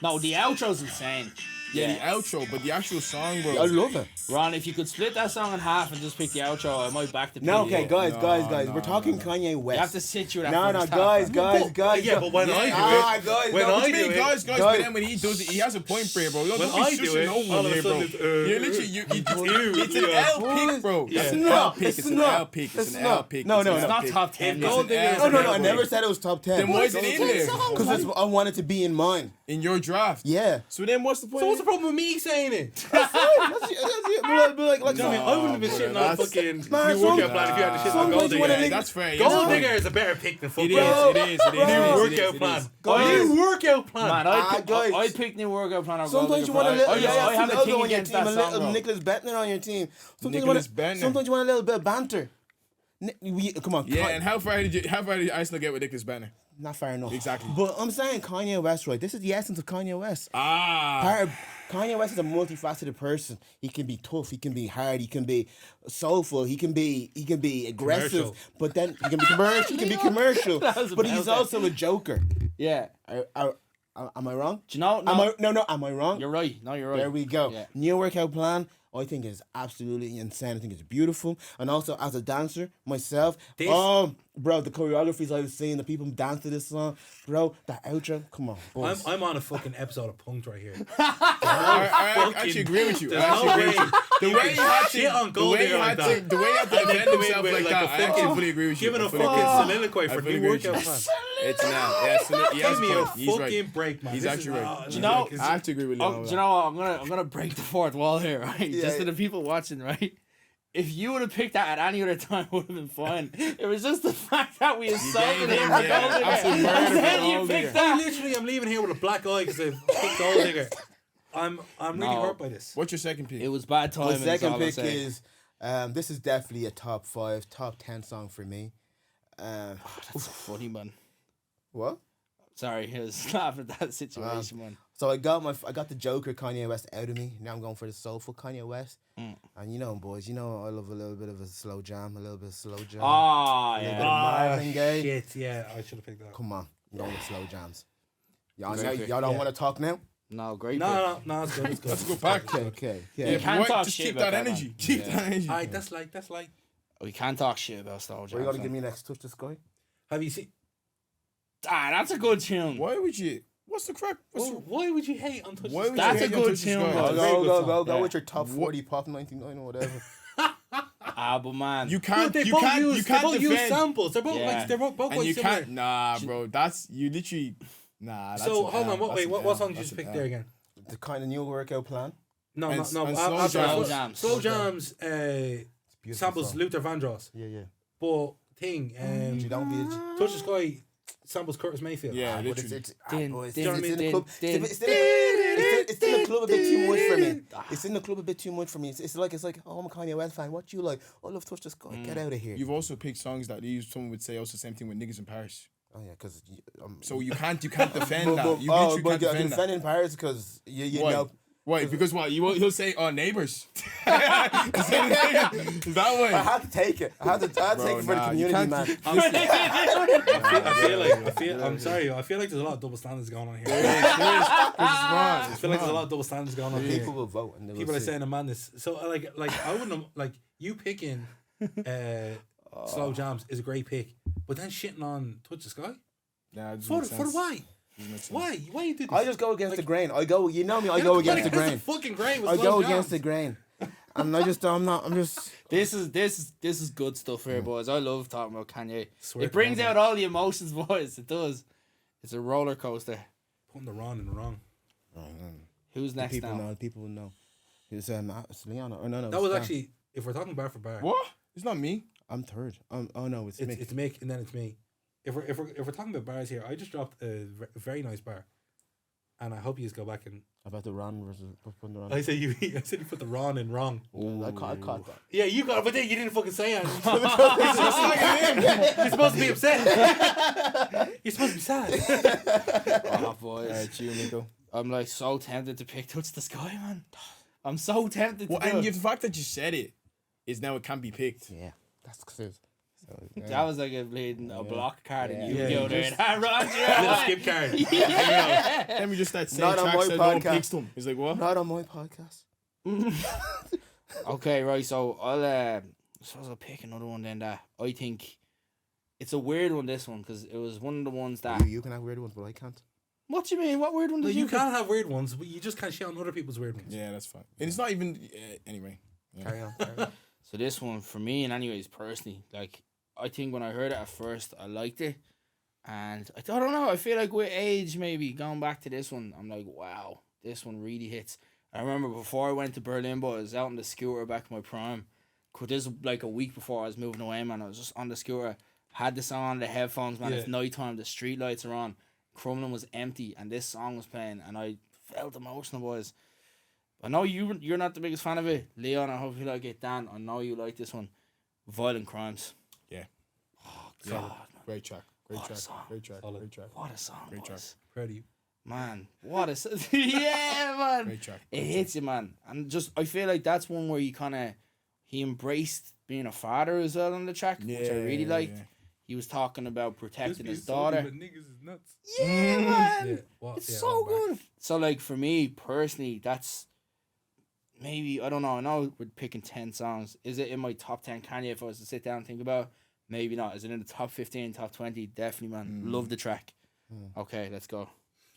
No, the outro's insane. the outro, but the actual song, bro. I love it. Ron, if you could split that song in half and just pick the outro, I might back the No, video. okay, guys. No, We're talking Kanye West. You have to sit through that. No, first half. guys. Yeah, but when I do it, guys. when no, I What do you do mean, it, guys, guys. but then when he does it, he has a point for you, bro. Don't when be I do shushing it, no all one of a here, bro. sudden it's, You're literally, it's an yeah. L pick, bro. Yeah. It's It's an not. L pick. It's It's an not. L pick. It's It's an not. L pick. No, It's no, an it's L not pick. top 10. It's Gold an Digger L is No, an no, L I pick. never said it was top 10. Then why is it in there? Because I wanted to be in mine. In your draft? Yeah. So then what's the point? So what's the problem with me saying it? That's it. But like, I mean, I wouldn't have been bro, shitting on that's- fucking Man, new workout plan if you had to shit on sometimes Gold you wanna Digger. lick- That's fair. Gold Digger is a better pick than It fucking is. new Bro. workout plan. Guys. New workout plan. Man, guys. I picked new workout plan. Sometimes you want a I little, have a Ronaldo thing on your against team, that a song, little bro. Nicholas Bentner on your team. Nicholas Bentner. Sometimes you want a little bit of banter. Come on, Yeah, and how far did Arsenal get with Nicholas Bentner? not fair enough. Exactly. But I'm saying Kanye West, right? This is the essence of Kanye West. Ah. Part of Kanye West is a multifaceted person. He can be tough, he can be hard, he can be soulful, he can be aggressive, Commercial. but then he can be commercial, That was but he's about also a joker. Yeah. Am I wrong? Do you know? Am I wrong? You're right. No, you're right. There we go. Yeah. New workout plan. I think is absolutely insane. I think it's beautiful. And also as a dancer myself, bro, the choreographies I've seen, the people dance to this song, bro, that outro, come on, boys. I'm on a fucking episode of Punked right here. I actually agree with you. There's I actually no agree way with you. The way you had shit on to, the Gold way you Digger like had that. to, the way you had to And then defend come in himself with like like that, a I actually fucking- fully agree with you. Giving I a fully fucking agree with you. soliloquy I for fully new agree with workout you. plan. It's now. Yeah, he has Give me a a point. He's fucking right. break, man. He's This actually is- right. Do you know? I have to agree with Leon. Do you know what? I'm gonna break the fourth wall here, right? Yeah, Just to yeah. the people watching, right? If you would have picked that at any other time, it would have been fine. It was just the fact that we insulted gave him him, for yeah, Gold Digger. absolute murder And for then you Gold picked Digger. that. Literally, I'm leaving here with a black eye because I've picked Gold Digger. I'm really No. hurt by this. What's your second pick? It was bad My timing. second I'll pick say. is this is definitely a top 5, top 10 song for me. That's funny, man. What? Sorry, I was laughing at that situation, man. So I got the Joker Kanye West out of me. Now I'm going for the soulful Kanye West. And you know, boys, you know I love a little bit of a slow jam, a little bit of slow jam. Ah, little bit yeah. of Marvin Gaye. Shit, yeah, I should have picked that. Come on, I'm going with slow jams. Y'all, Great pick. y'all don't Yeah. want to talk now? No, great. No, it's good. It's good. Let's go back. Okay. Yeah, can't but talk just shit keep about that that, energy. man. Keep Yeah. that energy. Alright, that's like. We can't talk shit about Slow What are you Jam. gonna give me next? Touch the Sky? Have you seen? That's a good tune. Why would you? What's the crack? Why would you hate on Touch Why the would Sky? That's you a hate on good Touch the tune, Sky? bro. It's a very good song. Go Yeah. with your top 40 pop 99 or whatever. But man, You But can't. they You both can't. use, You they can't both use defend. samples. They're both Yeah. like they're both And quite you similar. can't. Nah, bro. That's you literally. Nah. That's So an hold L. on, That's an what L. song did you That's just an pick L. there again? The kind of new workout plan. No, And no. Slow after Jams. Jams. Slow Jams. Beautiful samples song. Luther Vandross. Yeah. But thing, You don't be. Touch the Sky samples Curtis Mayfield. Yeah, But literally. it's Din, boys, din, it's in the din, club. din, It's in the club a bit too much for me. It's in the club a bit too much for me. It's like oh, I'm a Kanye West fan. What you like? Oh, I love Touch the Sky. Get out of here. You've also picked songs that someone would say also the same thing with niggas in Paris. Oh yeah, because So you can't defend that. You literally but can't I can defend defend that. in Paris because you Why? know. Why? Because what? He'll say, "Oh, neighbors." Is that way? I had to take it. I had to take it for the Nah, you community, can't- man. I'm sorry. I feel like there's a lot of double standards going on here. It's I feel like there's a lot of double standards going on here. People will vote. And they People will are see. saying a madness. So like I wouldn't like you picking slow jams is a great pick, but then shitting on Touch the Sky Nah, it doesn't for make for sense. why? Doesn't make sense. Why you do this? I just go against Like- the grain. I go. You know me. I You're go not against the going grain. Fucking grain. With I slow go jams. against the grain. And I just. I'm not. I'm just. This is good stuff here, boys. I love talking about Kanye. Swear It to brings God, out all the emotions, boys. It does. It's a roller coaster. Putting the wrong in the wrong. Who's next People now? know. People will know. It's Leon. Or no. That was Stan. actually, if we're talking bar for bar, What? It's not me. I'm third. Oh no, it's me. it's Mick and then it's me. If we're talking about bars here, I just dropped a very nice bar, and I hope you just go back and About the Ron versus putting the Ron. I said you put the wrong in wrong. I caught that. Yeah, you got it, but then you didn't fucking say it. You're supposed to be upset. You're supposed to be sad. Oh, boys. Alright, you, Nico. I'm like so tempted to pick Touch the Sky, man. I'm so tempted to Well, do and it. the fact that you said it is now it can't be picked. Yeah, that's cause. So, yeah. That was like a bleeding a block card and Yeah. you Yeah, go there just- and I Little skip card. Let me just start saying Not on tracks my that no one podcast. picks them. It's like, what? Not on my podcast. Okay, right, so I suppose I'll pick another one then that I think it's a weird one, this one, because it was one of the ones that You can have weird ones, but I can't. what do you mean? What weird one No, did you pick? can't have weird ones, but you just can't shit on other people's weird ones. Yeah, that's fine. And it's not even anyway. Yeah. Carry on. Carry on. So this one for me and anyways personally, like I think when I heard it at first I liked it. And I don't know, I feel like with age maybe going back to this one, I'm like, wow, this one really hits. I remember before I went to Berlin, but I was out on the scooter back in my prime. This was like a week before I was moving away, man. I was just on the scooter, had the song on the headphones, man. Yeah. It's nighttime, the street lights are on, Crumlin was empty, and this song was playing, and I felt emotional, boys. I know you're not the biggest fan of it, Leon. I hope you like it, Dan. I know you like this one, Violent Crimes. Yeah. Oh Yeah. God, Great track. Great What a track. song. Great track. Solid. Great track. what a song, Great track. boys. Proud of you. Man, what a yeah, man. Great track. It hits you, man. And just I feel like that's one where he embraced being a father as well on the track, which I really liked. yeah. He was talking about protecting his Just be salty, daughter. but niggas is nuts. Yeah, man. Yeah, well, It's yeah, so I'm back. good. So like for me personally, that's maybe I don't know. I know we're picking 10 songs. Is it in my top 10 Kanye if I was to sit down and think about? Maybe not. Is it in the top 15, top 20? Definitely, man. Love the track. Okay, let's go.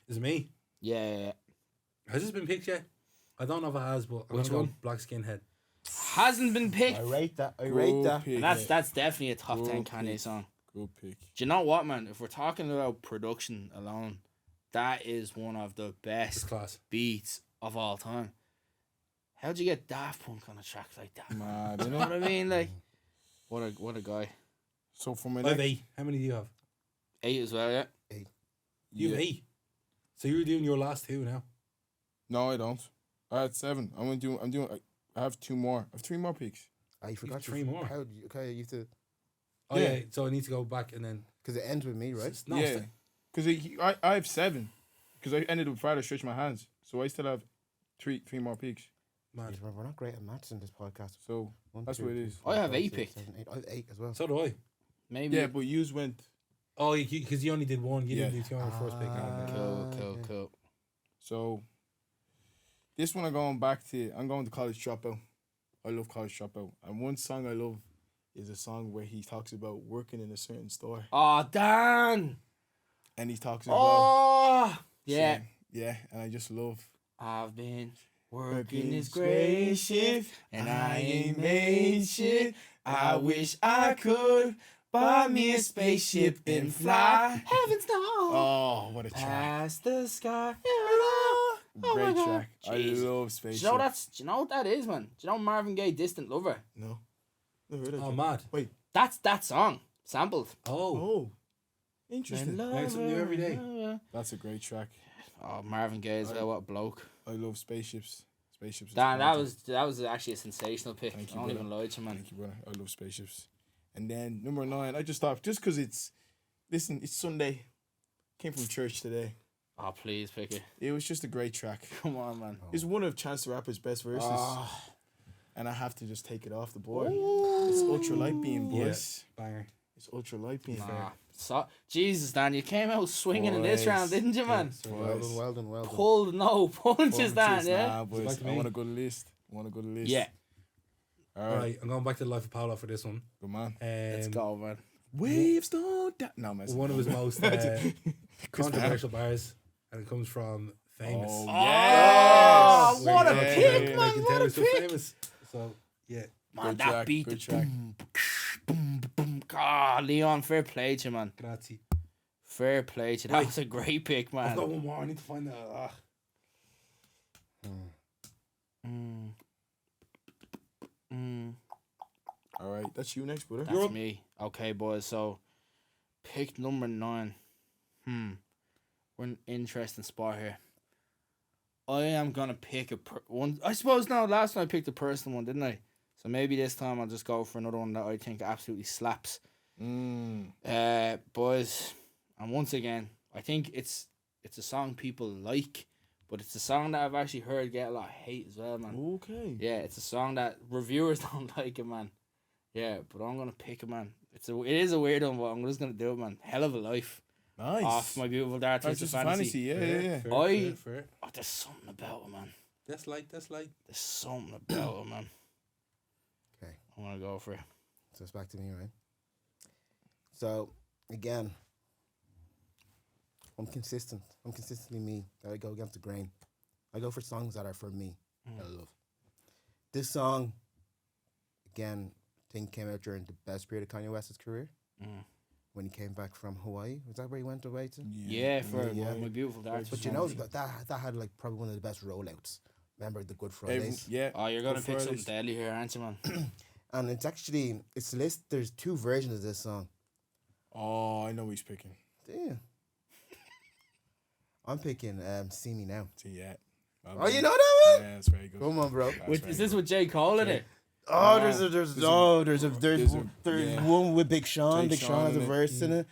Is it me? Yeah. Has this been picked yet? I don't know if it has, but I'm Which gonna go one? Black Skinhead. Hasn't been picked. I rate that. I rate that. Pick. And that's definitely a top 10 Good Kanye pick. song. Good pick. Do you know what, man? If we're talking about production alone, that is one of the It's best class. beats of all time. How'd you get Daft Punk on a track like that? Mad, You know what I mean? Like, what a guy. So for my I have next, 8. How many do you have? 8 as well, yeah. You have 8. So you're doing your last 2 now. No, I don't. I had 7. I'm doing. I have 2 more. I have 3 more picks. I forgot have 3 more. Okay, you have to. Oh Yeah. yeah. So I need to go back and then. Because it ends with me, right? No, Yeah, because I have 7. Because I ended up Friday stretch my hands, so I still have three more picks. mad. We're not great at maths in this podcast. So One, That's two, what it three, is. four, I have five, 8 six, picked. 7, 8. I have 8 as well. So do I. Maybe. yeah, but yous went. Oh, because you only did 1. You Yeah. didn't do 2 on the first pick. Ah. Okay. Cool. So this one I'm going to College Dropout. I love College Dropout, and one song I love is a song where he talks about working in a certain store, Oh, Dan. and he talks about Oh. Yeah. yeah, and I just love. I've been working this great shift, and I ain't made shit. I wish I could buy me a spaceship and fly. Heavens no. Oh, what a track! Past the sky. Great God. track. I Jeez. love Do Spaceship. you know what that is, man? Do you know Marvin Gaye, Distant Lover? No. Never heard that Oh, track. mad. Wait. That's that song sampled. Oh. Oh. Interesting. Learn something new every day. That's a great track. Oh, Marvin Gaye as well. What a bloke. I love Spaceships. Spaceships. is Dan, quality. that was actually a sensational pick. Thank I you, don't brother. even lie to you, man. Thank you, brother. I love Spaceships. And then number 9, I just thought, just because it's Sunday. Came from church today. Oh, please pick it. It was just a great track. Come on, man. It's one of Chance the Rapper's best verses. Oh. And I have to just take it off the board. It's Ultra Light Beam, boys. Banger. It's Ultra Light Beam. Nah. So, Jesus, Dan, you came out swinging in this Boys. round, didn't you, man? Well done, well done, well done. Pulled no punches, Dan, yeah? Nah, boys. Like I me. want to go to the list. Yeah. All All right. right, I'm going back to the life of Paolo for this one. Good man. Let's go, man. Waves don't die. No, man. One of his most controversial bars, and it comes from Famous. Oh, Oh, yes. what a Yeah. pick, Like man. in What a Taylor Swift pick. Famous. So, yeah. Man, Good that track, beat, good the track. boom, boom. God, Leon, fair play to you, man. Grazie. Fair play to you. That Right. was a great pick, I've man. got one more. I need to find that. Mm. Mm. All right. That's you next, brother. That's me. Okay, boys. So, pick number 9. We're in an interesting spot here. I am gonna pick one. I suppose no. Last time I picked a personal one, didn't I? So maybe this time I'll just go for another one that I think absolutely slaps. Boys, and once again, I think it's a song people like, but it's a song that I've actually heard get a lot of hate as well, man. Okay. Yeah, it's a song that reviewers don't like it, man. Yeah, but I'm gonna pick it, man. It is a weird one, but I'm just gonna do it, man. Hell of a Life. Nice. Off My Beautiful Dark That's Twisted just Fantasy. Yeah. Fair, fair. Oh, there's something about it, man. That's light. There's something about it, man. Okay. I'm gonna go for it. So it's back to me, right? So, again, I'm consistent. I'm consistently me. That I go against the grain. I go for songs that are for me. That I love. This song, again, I think came out during the best period of Kanye West's career. When he came back from Hawaii. Was that where he went away to? Yeah, for Yeah. My Beautiful Dark But Twisted you know, Fantasy. that had like probably one of the best rollouts. Remember the Good Fridays? Yeah. Oh, you're gonna Good pick something Fridays. deadly here, aren't you, man? And it's list. There's 2 versions of this song. Oh, I know he's picking. Damn. I'm picking See Me Now. See, yeah. Oh, you know that one? Yeah, that's very good. Come on, bro. That's Is very this good. with J. Cole in it? Oh, there's yeah. one with Big Sean. Big Big Sean has a Sean in it. verse in it.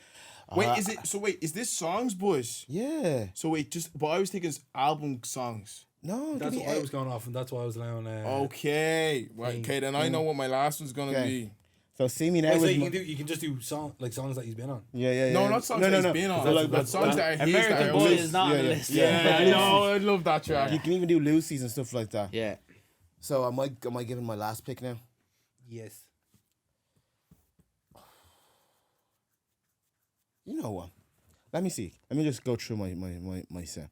Wait, is this songs, boys? Yeah. So wait, but I was thinking it's album songs. No, That's what I was going off, and that's why I was allowing. Okay. Right, okay, then I know what my last one's gonna Okay. be. So See Me Now. Wait, so was you can just do songs that he's been on. yeah. No, not songs that he's been on. So But songs that are his American that are Boy his. is not on the yeah. list. Yeah, I know. I love that track. You can even do Lucy's and stuff like that. Yeah. So am I giving my last pick now? Yes. You know what? Let me see. Let me just go through my set.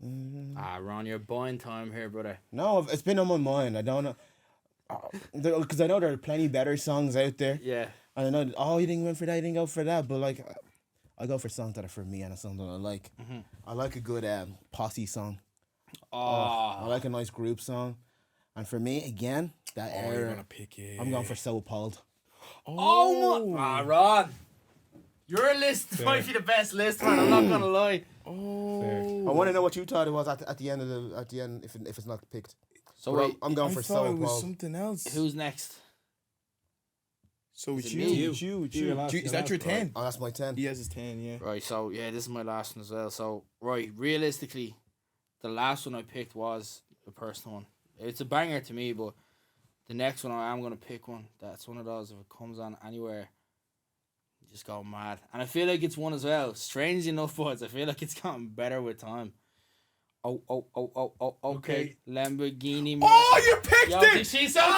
Ron, you're buying time here, brother. No, it's been on my mind. I don't know. Because I know there are plenty better songs out there. Yeah. And I know, you didn't go for that, you didn't go for that. But, like, I go for songs that are for me and it's something I like. I like a good posse song. I like a nice group song. And for me, again, that Oh, you're era, gonna pick it. I'm going for So Appalled. Oh my! Ron, your list might be the best list, man. I'm not gonna lie. I want to know what you thought it was at the end if it's not picked. So But wait, I'm going I for thought So it was Appalled. something else. who's next? So Is it's it you. me? It's you. It's You're you. last, Is you're that your last, 10? Oh, that's my 10. He has his 10, yeah. Right. So yeah, this is my last one as well. So right, realistically, the last one I picked was a personal one. It's a banger to me, but the next one I am gonna pick one that's one of those. If it comes on anywhere, you just go mad. And I feel like it's one as well. Strangely enough, boys, I feel like it's gotten better with time. Oh, okay. Okay. Lamborghini. Oh, you picked Yo, it! did she say Boys,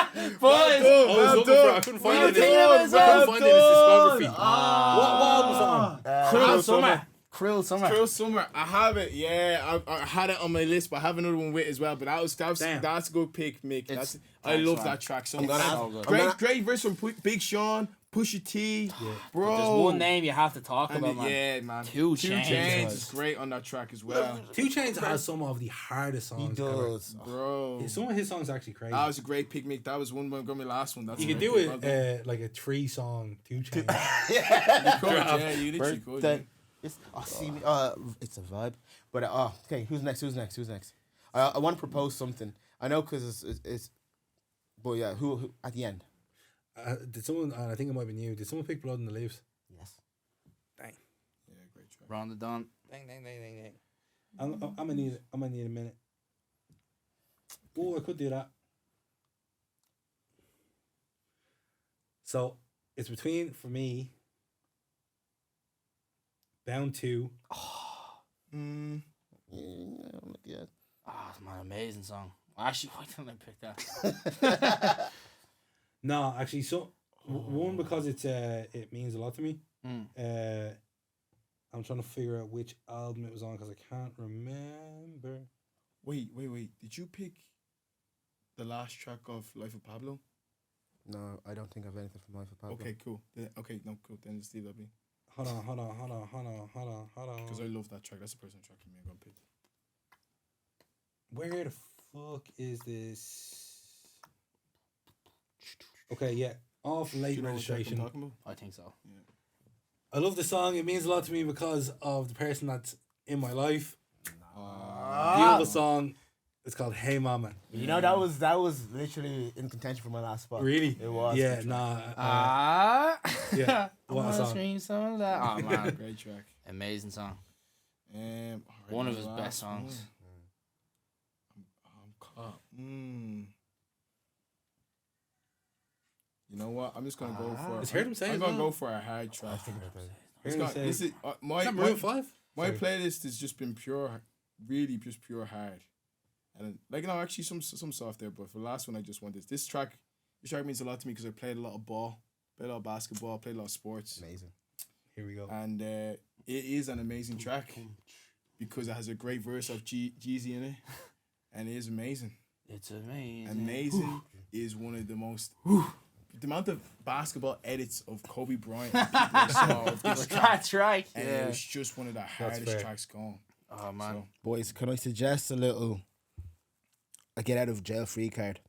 I couldn't find Well it. done, I couldn't find it in his discography. what was on? Cruel Summer. Cruel Summer. Cruel Summer. I have it, yeah. I had it on my list, but I have another one with as well. But Damn. that's a good pick, Mick. I Thanks, love man. that track so I'm much. gonna so good. I'm gonna- Great verse from Big Sean, Pusha T, bro. But there's one name you have to talk And about, man. yeah, man. 2 Chainz Chainz. is great on that track as well, 2 Chainz has some of the hardest He songs ever. does. bro. Some of his songs are actually crazy. That was a great pick, Mick. That was one of my last one. That's You a could great do pick. it like a 3-song 2 Chainz. You could, yeah, you literally could. Birthday. Yeah. It's a vibe. But okay, who's next? I want to propose something. I know because it's but yeah, who at the end? Did someone? I think it might be you. Did someone pick Blood in the Leaves? Yes. Yeah, great track. Round the Dawn. I'm gonna need a minute. Oh, I could do that. So it's between for me. Down to Yeah. Ah, it's my amazing song. Actually, why didn't I pick that? no, actually, so one because it means a lot to me. I'm trying to figure out which album it was on because I can't remember. Wait. Did you pick the last track of Life of Pablo? No, I don't think I've anything from Life of Pablo. Okay, cool. Cool. Then just leave that be. Hold on. Because I love that track. That's a personal track for me. I'm gonna pick. Where the fuck is this? Okay, yeah. Off Do Late you know what track I'm Registration. talking about? I think so. I love the song. It means a lot to me because of the person that's in my life. Beautiful song. It's called Hey Mama. You know that was literally in contention for my last spot. Really? It was. Yeah, nah. Yeah. I What a wanna song. scream some of that. Oh man, Great track. amazing song. Alright, One of the his last best songs. one. I'm caught. You know what? I'm just gonna go for. It's heard him say I'm it, gonna no? go for a hard track. It's Heard him got, say- this is my Is that Maroon 5? my Sorry. playlist has just been pure, really just pure hard, and like no, actually some soft there. But for the last one, I just want this. This track means a lot to me because I played a lot of ball, played a lot of basketball, played a lot of sports. Amazing. Here we go. And it is an amazing track because it has a great verse of Jeezy in it, and it is amazing. It's amazing. Amazing is one of the most. The amount of basketball edits of Kobe Bryant people saw of this track, That's right. and it Yeah. was just one of the hardest fair. tracks going. Oh man. So, Boys, can I suggest a get out of jail free card?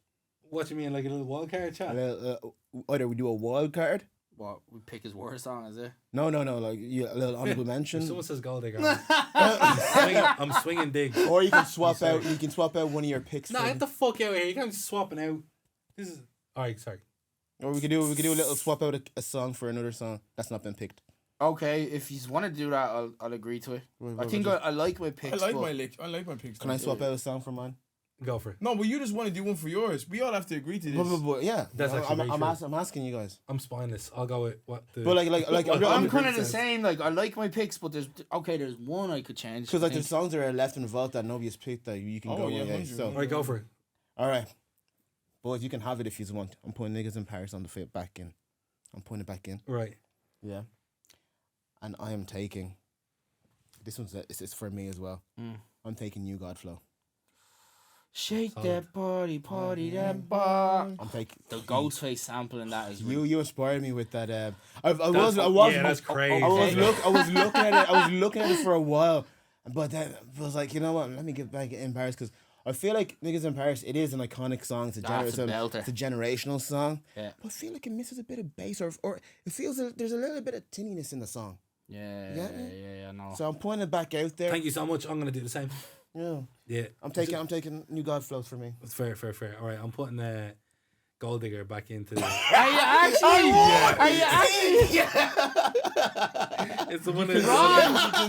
What do you mean, like a little wild card A chat? little, either we do a wild card. What we pick his worst song, is it? No, like a little honorable mention. If someone says Gold Digger, I'm swinging dig. Or you can swap out. You can swap out one of your picks. Nah, for get the fuck out of here. You can't be swapping out. This is... Alright, sorry. or we could do a little swap out a song for another song that's not been picked. Okay, if you want to do that, I'll agree to it. I think I like my picks. I like but my picks. Can I swap out a song for mine? Go for it. No, but you just want to do one for yours. We all have to agree to this. But yeah, That's actually very true. I'm asking you guys. I'm spineless. I'll go with what the... But like I'm kind of the says. same. Like I like my picks, but there's one I could change. because like I there's think. songs that are left in the vault that nobody's picked that you can Oh, go yeah, with. 100, So Alright, go for it. all right, boys, you can have it if you want. I'm putting niggas in Paris on the fit back in. I'm putting it back in. Right. Yeah. And I am taking. This one's it's for me as well. I'm taking New God Flow. Shake Solid. that body, party that bar. I'm taking The Ghostface sample in that is You inspired me with that. I that's crazy. I was looking at it for a while, but then I was like, you know what? Let me get back in Paris because I feel like Niggas in Paris. It is an iconic song. It's a, That's a belter. it's a generational song. Yeah. But I feel like it misses a bit of bass, or it feels there's a little bit of tinniness in the song. Yeah, no. So I'm pointing it back out there. Thank you so much. I'm going to do the same. Yeah. Yeah. I'm taking New God Flows for me. That's fair. Alright, I'm putting Gold Digger back into the... Are you actually? Are you actually? It's the one that's...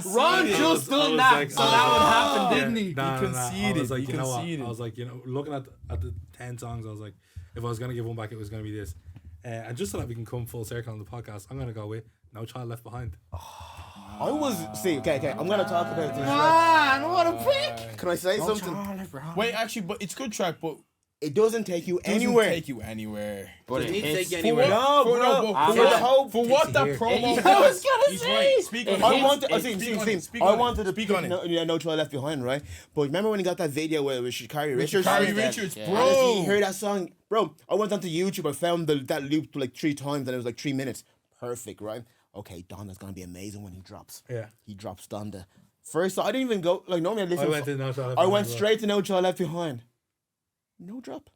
Ron just done that, so that would happen, didn't he? Nah, He I was conceded, like, he you know what? conceded. I was like, looking at the 10 songs, I was like, if I was going to give one back, it was going to be this. And just so that we can come full circle on the podcast, I'm going to go with No Child Left Behind. I was okay. I'm gonna talk about this. Man, what a pick! Can I say something? Wait, actually, but it's a good track, but It doesn't take you Doesn't anywhere. take you anywhere. But Doesn't it need to hits. take you For anywhere. what? No, bro. Ah, For the man. whole. For what that Here. promo I was does. gonna He's say. right. Speak on It it. I hits- wanted. I it- think. speak on See, it, speak I on it, wanted to speak pick on it. No Child Left Behind, right? But remember when he got that video where it was Shikari Richards? Carrie Yeah. Richards, Yeah. And bro. if you hear that song, bro, I went onto YouTube. I found that loop like 3 times, and it was like 3 minutes. Perfect, right? Okay, Donda's gonna be amazing when he drops. Yeah. He drops Donda. First, I didn't even go like normally I listen. I went to No Child Left I Behind went as well. straight to No Child Left Behind. No drop,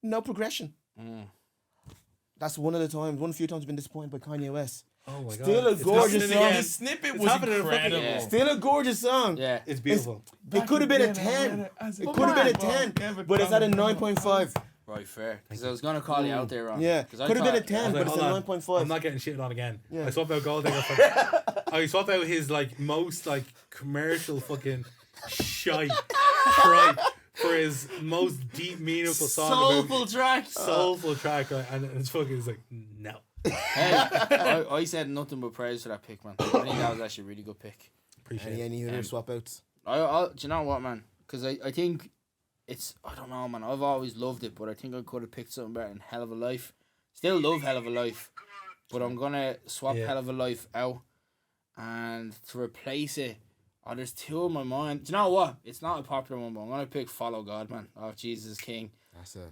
no progression. That's one of the few times I've been disappointed by Kanye West. Oh my god. Still a It's gorgeous happening song. again. The snippet It's was happening in fucking- incredible. Yeah. Still a gorgeous song. Yeah. It's beautiful. It could have been a 10. It could have been a 10, but it's at a 9.5. Right, fair. Because I was gonna call you out there, Ron. Yeah, 'Cause I could have been a thought- 10, I was but like, it's a hold on. 9.5. I'm not getting shitted on again. Yeah. I swapped out Golddigger for. I swapped out his like most like commercial fucking shite tripe for his most deep meaningful song. Soulful tracks. Soulful track, right? And it's fucking. It's like no. Hey, I said nothing but praise for that pick, man. I think that was actually a really good pick. Appreciate it. Any other swap outs? Do you know what, man? Because I think it's, I don't know, man. I've always loved it, but I think I could have picked something better than Hell of a Life. Still love Hell of a Life, but I'm gonna swap Yeah. Hell of a Life out, and to replace it, oh, there's two in my mind. Do you know what? It's not a popular one, but I'm gonna pick Follow God, man. Oh, Jesus King. That's a.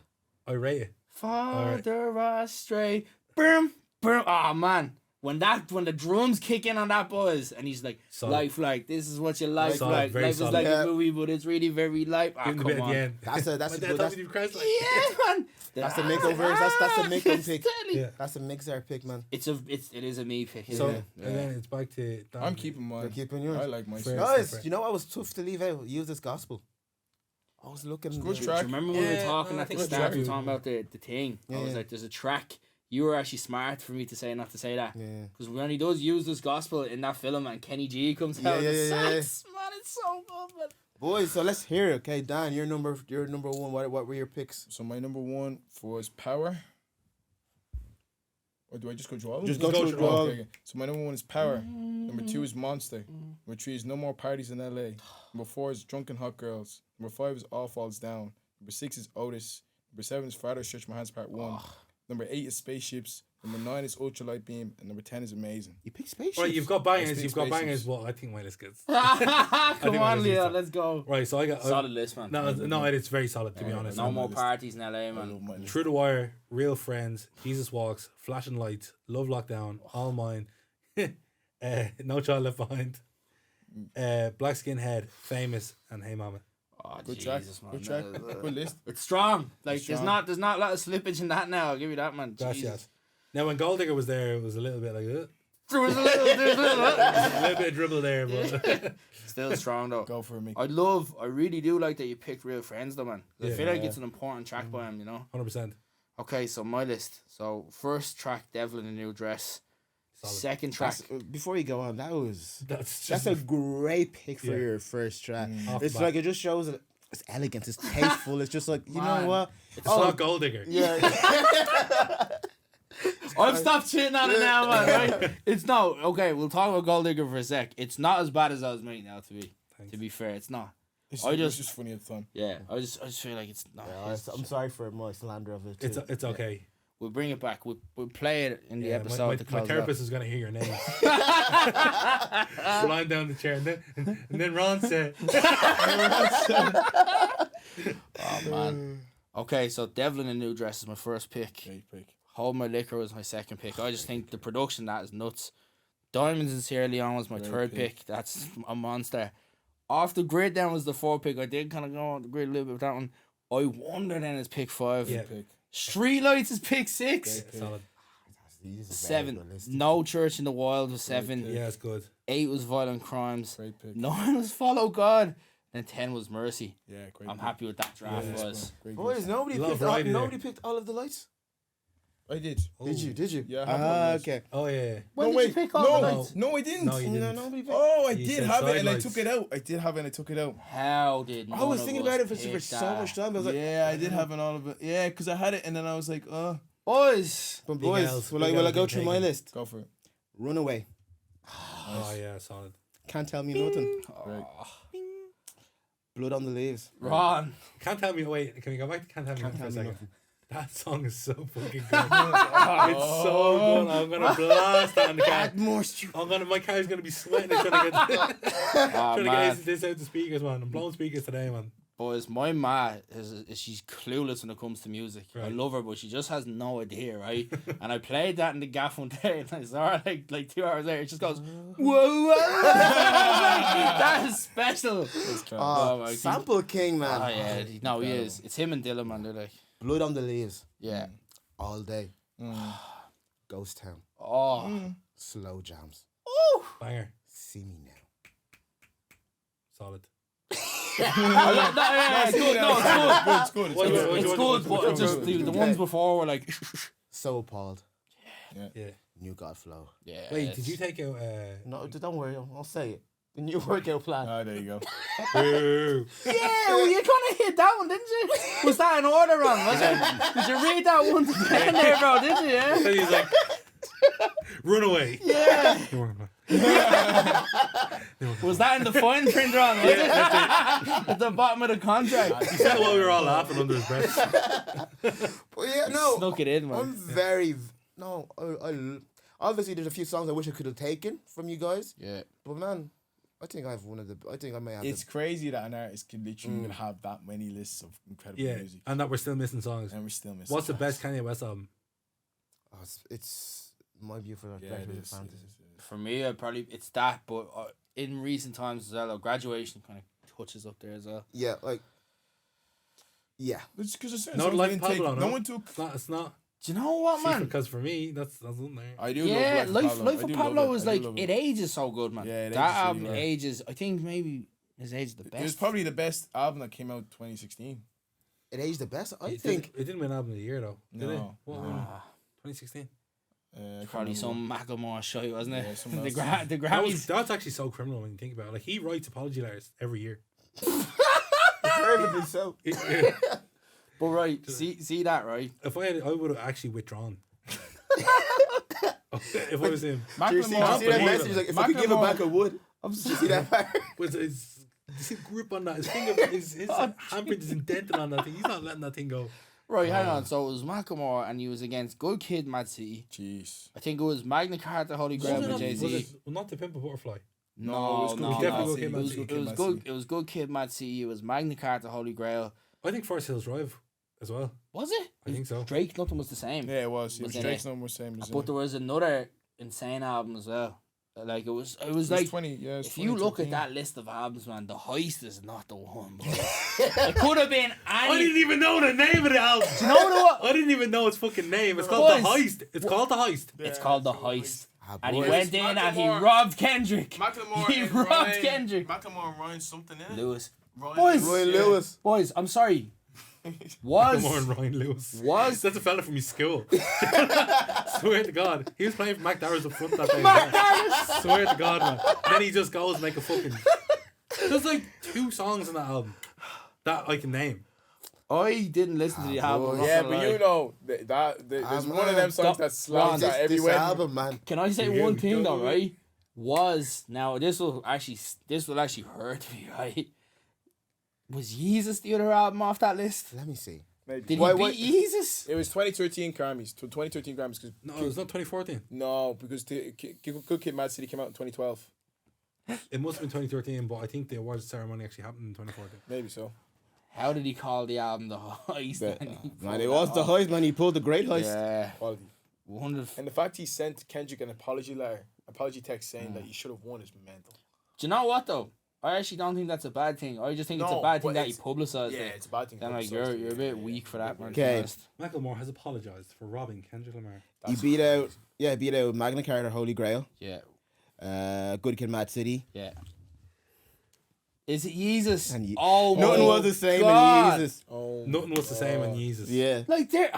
I rate it. Farther astray. Boom, boom. Oh man, when the drums kick in on that buzz, and he's like, Solid. life like this is what your life Solid, like. very Life is solid. like Yeah. a movie, but it's really very life. Ah, Give him the come bit at on. the end. That's a. That's My a dad good. told me to be Christ like. Yeah, man. That's a makeover. That's a make pick. Exactly. Yeah. That's a mixer pick, man. It is a me pick. So isn't it? and then it's back to. Dan. I'm keeping mine. You're keeping yours. I like my Fair. shit. Guys, Separate. you know what was tough to leave out? Use this gospel. I was looking. Good Do you track. remember when we were Yeah, talking no, at the good start? track. We were talking about the thing. I Yeah, was yeah. like, "There's a track." You were actually smart for me to say not to say that. Yeah. Because when he does use this gospel in that film and Kenny G comes Yeah, out, yeah, the yeah, sax, man, it's so good, man. Boys, so let's hear it. Okay, Dan, you're number one. What were your picks? So my number one was Power. Or do I just go through all of them? Just go through Oh, all. okay. So my number one is Power. Number two is Monster. Number three is No More Parties in LA. Number four is Drunken Hot Girls. Number five is All Falls Down. Number six is Otis. Number seven is Friday Stretch My Hands Part 1. Number 8 is Spaceships. Number 9 is Ultralight Beam. And number 10 is Amazing. You picked Spaceships. Right, you've got bangers. Let's You've pick got bangers. Spaceships. Well, I think mine is good. Come think on, that is Leon, decent. let's go. Right, so I got. Solid list, man. No, it's very solid to be honest. No more list. parties in LA, I man. love my list. True to Wire, Real Friends, Jesus Walks, Flashing Lights, Love Lockdown, All Mine, No Child Left Behind, Black Skinhead, Famous, and Hey Mama. Oh, Good track. Jesus, man. Good track. Good list. It's strong. Like It's there's strong. not a lot of slippage in that now. I'll give you that, man. Gracias. Jesus. Now when Golddigger was there, it was a little bit like There was a little a little bit of dribble there, but still strong though. Go for me. I really do like that you picked Real Friends though, man. I feel like Yeah. it's an important track by him, you know. 100%. Okay, so my list. So first track, Devil in a New Dress. Solid. Second track, Before you go on, That's that's just a great pick for Yeah. your first track. Off It's the like bat. it just shows that it's elegant, it's tasteful. It's just like you Man. know what? It's not Golddigger. Yeah. I've stopped shitting on it now, man. Right? It's no okay. We'll talk about Gold Digger for a sec. It's not as bad as I was making it out to be. Thanks. To be fair, it's not. It's, I it's just- just funny at the time. Yeah, I just feel like it's not. I'm sorry for my slander of it. Too. It's okay. We'll bring it back. We'll play it in the Yeah, episode my to close therapist is gonna hear your name. Lying down the chair, and then Ron said, Oh man. Okay, so Devil in a New Dress is my first pick. Great pick. Hold My Liquor was my second pick. I just think the production that is nuts. Diamonds in Sierra Leone was my Great third pick. pick. That's a monster. Off the Grid Down was the fourth pick. I did kind of go on the grid a little bit with that one. I Wonder then is pick 5. Yeah. Pick. Streetlights is pick 6. Great pick. solid. These are very 7. good lists. No Church in the Wild was 7. pick. Yeah, it's good. 8 was Violent Crimes. Great pick. 9 was Follow God. And 10 was Mercy. Yeah, great I'm pick. happy with that draft, Yeah, boys. Great Boys, list. nobody Love picked. variety there. Nobody picked all of the lights. I did. Did you? Did you? Yeah, I have it on the list. Okay. Oh yeah. When no, did wait. you pick all no, the lights? No, I didn't. No, you No, didn't. nobody picked. Oh, I You did said have it and I sidelights. took it out. I did have it and I took it out. How did I was none thinking of about us it for pick so that? much time. I was like, Yeah, I did have it all of it. Yeah, because I had it and then I was like, Boys. but Big boys, L's, will big I L's go been through my taken. list? go for it. Runaway. Oh yeah, solid. Can't tell me nothing. Great. Blood on the Leaves. Ron. Can't Tell Me. Wait, can we go back to Can't Tell Me Nothing for a Tell Me second? That song is so fucking good. It's so good. I'm gonna blast that in the car. Add more stew. My car's gonna be sweating and trying to get trying to Man. get this out the speakers, man. I'm blowing speakers today, man. Boys, my ma she's clueless when it comes to music. I Right. love her, but she just has no idea, right? And I played that in the gaff one day, and I saw her like 2 hours later. It just goes, whoa, whoa. That is special. Oh, my Sample King, man. Oh yeah, no, he is. It's him and Dylan, man. They're like, Blood on the Leaves. yeah. All day. Ghost Town. Oh, Slow Jams. Banger. See Me Now. Solid. it's good. No, it's good. It's good. What- It's good. what- It's what- good, what- but just the ones before were like, So Appalled. Yeah. New God Flow. yeah. Wait, did you take out? No, don't worry. I'll say it. The new workout plan. Ah, there you go. Boo. Yeah, well, you kind of hit that one, didn't you? Was that in order, Ron? Was it? Did you read that one to the end there, bro? Did you? Yeah. And he's like, run away. Yeah. Was that in the fine print, Ron? Was it? At the bottom of the contract. He said it while we were all laughing under his breath. But yeah, no. Snuck it in, man. I'm very. No, obviously, there's a few songs I wish I could have taken from you guys. Yeah. But man, I think I think I may have. It's crazy that an artist can literally have that many lists of incredible Yeah, music, and that we're still missing songs. and we're still missing. What's the best Kanye West album? It's my view for that. Yeah, it is. For me, it's that, but in recent times as well, Graduation kind of touches up there as well. Yeah, like. Yeah. It's because it's Not Life of take. Pablo, No no? one took. It's not. Do you know what, man? Because for me, that's on there. I do Yeah, love Life I of do Pablo love is I do like, love it ages so good, man. Yeah, it that ages really album well. ages. I think maybe his age the It was best. probably the best album that came out 2016. It aged the best. I It think. didn't win album of the year though. Did it? No. What won? 2016. I can't Probably remember. some Macklemore show, wasn't it? Yeah, someone the else. the That Grammys. that's actually so criminal when you think about it. Like he writes apology letters every year. Deservedly so. But right, see that, right? If I would have actually withdrawn. If I was him, Do you see that Macklemore- message? Like, if I could give it Macklemore- back, I would. I'm You see that part? was his grip on that, his finger, his handprint is indented on that thing. He's not letting that thing go. Right, hang on. So it was Macklemore, and he was against Good Kid, Mad City. Jeez. I think it was Magna Carta, Holy Grail Was it with not- Jay was Z. it- well, not the Pimp a Butterfly. No, it was no, Good Kid, Definitely Mad Good City. Kid, Mad It was City. Good It Kid, was Mad good. City. It was Good Kid, Mad City. It was Magna Carta, Holy Grail. I think Forest Hills Drive as well. Was it? I think so. Drake, nothing was the same. Yeah, it was. It Was was in Drake's it. number same. But there was another insane album as well. Like it was like 20. Yeah, it was if you look at 2013. that list of albums, man, The Heist is not the one. Bro. It could have been I any. didn't even know the name of the album. Do you know what? I didn't even know its fucking name. It's called The Boys. Heist. It's called The Heist. It's called The Heist. And he boys. went in and he Macklemore- robbed Kendrick. Macklemore He and robbed Ryan. Kendrick. Macklemore and Ryan something in it. Lewis. Ryan Boys. Roy yeah. Lewis. Boys, I'm sorry. More and Was Ryan Lewis. Was- That's a fella from his school. Swear to God. He was playing for Mac Darris up front that day. Mark Dallas. Swear to God, man. Then he just goes and make a fucking. There's like 2 songs in that album that I can name. I didn't listen to the album. I'm not Yeah, gonna but lie. you know there's one of them songs that slaps Ron, at every This wedding. album, man. Can I say You one get- thing though, go- right? Was now this will actually hurt me, right? Was Yeezus the other album off that list? Let me see. Maybe. Did Why- he why- beat Yeezus? It was 2013 Grammys. 2013 Grammys. Cause No, it's not 2014. no, because Good Kid, Mad City came out in 2012. It must have been 2013, but I think the awards ceremony actually happened in 2014. Maybe so. How did he call the album The Heist? But, And he man, pulled it that was the off? heist, man. He pulled the great heist. Yeah, Quality. wonderful. And the fact he sent Kendrick an apology text saying that he should have won is mental. Do you know what though? I actually don't think that's a bad thing. I just think it's a No, bad thing but that he it's- publicized Yeah, it. it's a bad thing. Then like publicised. you're a bit Yeah, weak for that, man. Okay. Macklemore has apologized for robbing Kendrick Lamar. He That's beat out Magna Carta, Holy Grail. Yeah, Good Kid, Mad City. yeah. Is it Yeezus? And Oh my Nothing was the same God. in Yeezus. Oh, Nothing was the same in Yeezus. Yeah. Like there,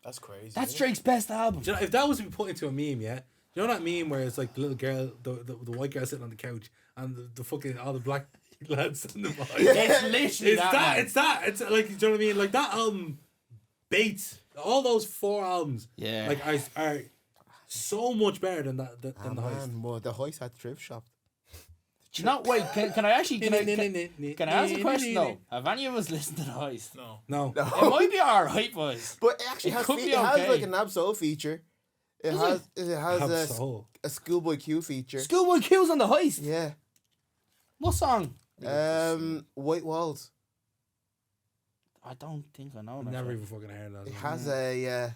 that's crazy. that's isn't it? Drake's best album. Do you know, if that was to be put into a meme, yeah? You know that meme where it's like the little girl, the white girl sitting on the couch, and the fucking all the black lads sitting behind. It's literally It's that. that. man. It's that. It's like, do you know what I mean? Like that album, Bates. All those 4 albums, Yeah. like are so much better than that. Than the Heist. Man, well, the heist had thrift shop. The Do you know? Wait, can I actually can I ask a question though? Have any of us listened to the Heist? No. It might be alright, boys. But it actually It has could be it has okay. like an Absol feature. It has Absol. a Schoolboy Q feature. Schoolboy Q's on the Heist. Yeah. What song? White Walls. I don't think I know. I've that never song. even fucking heard of that. It has a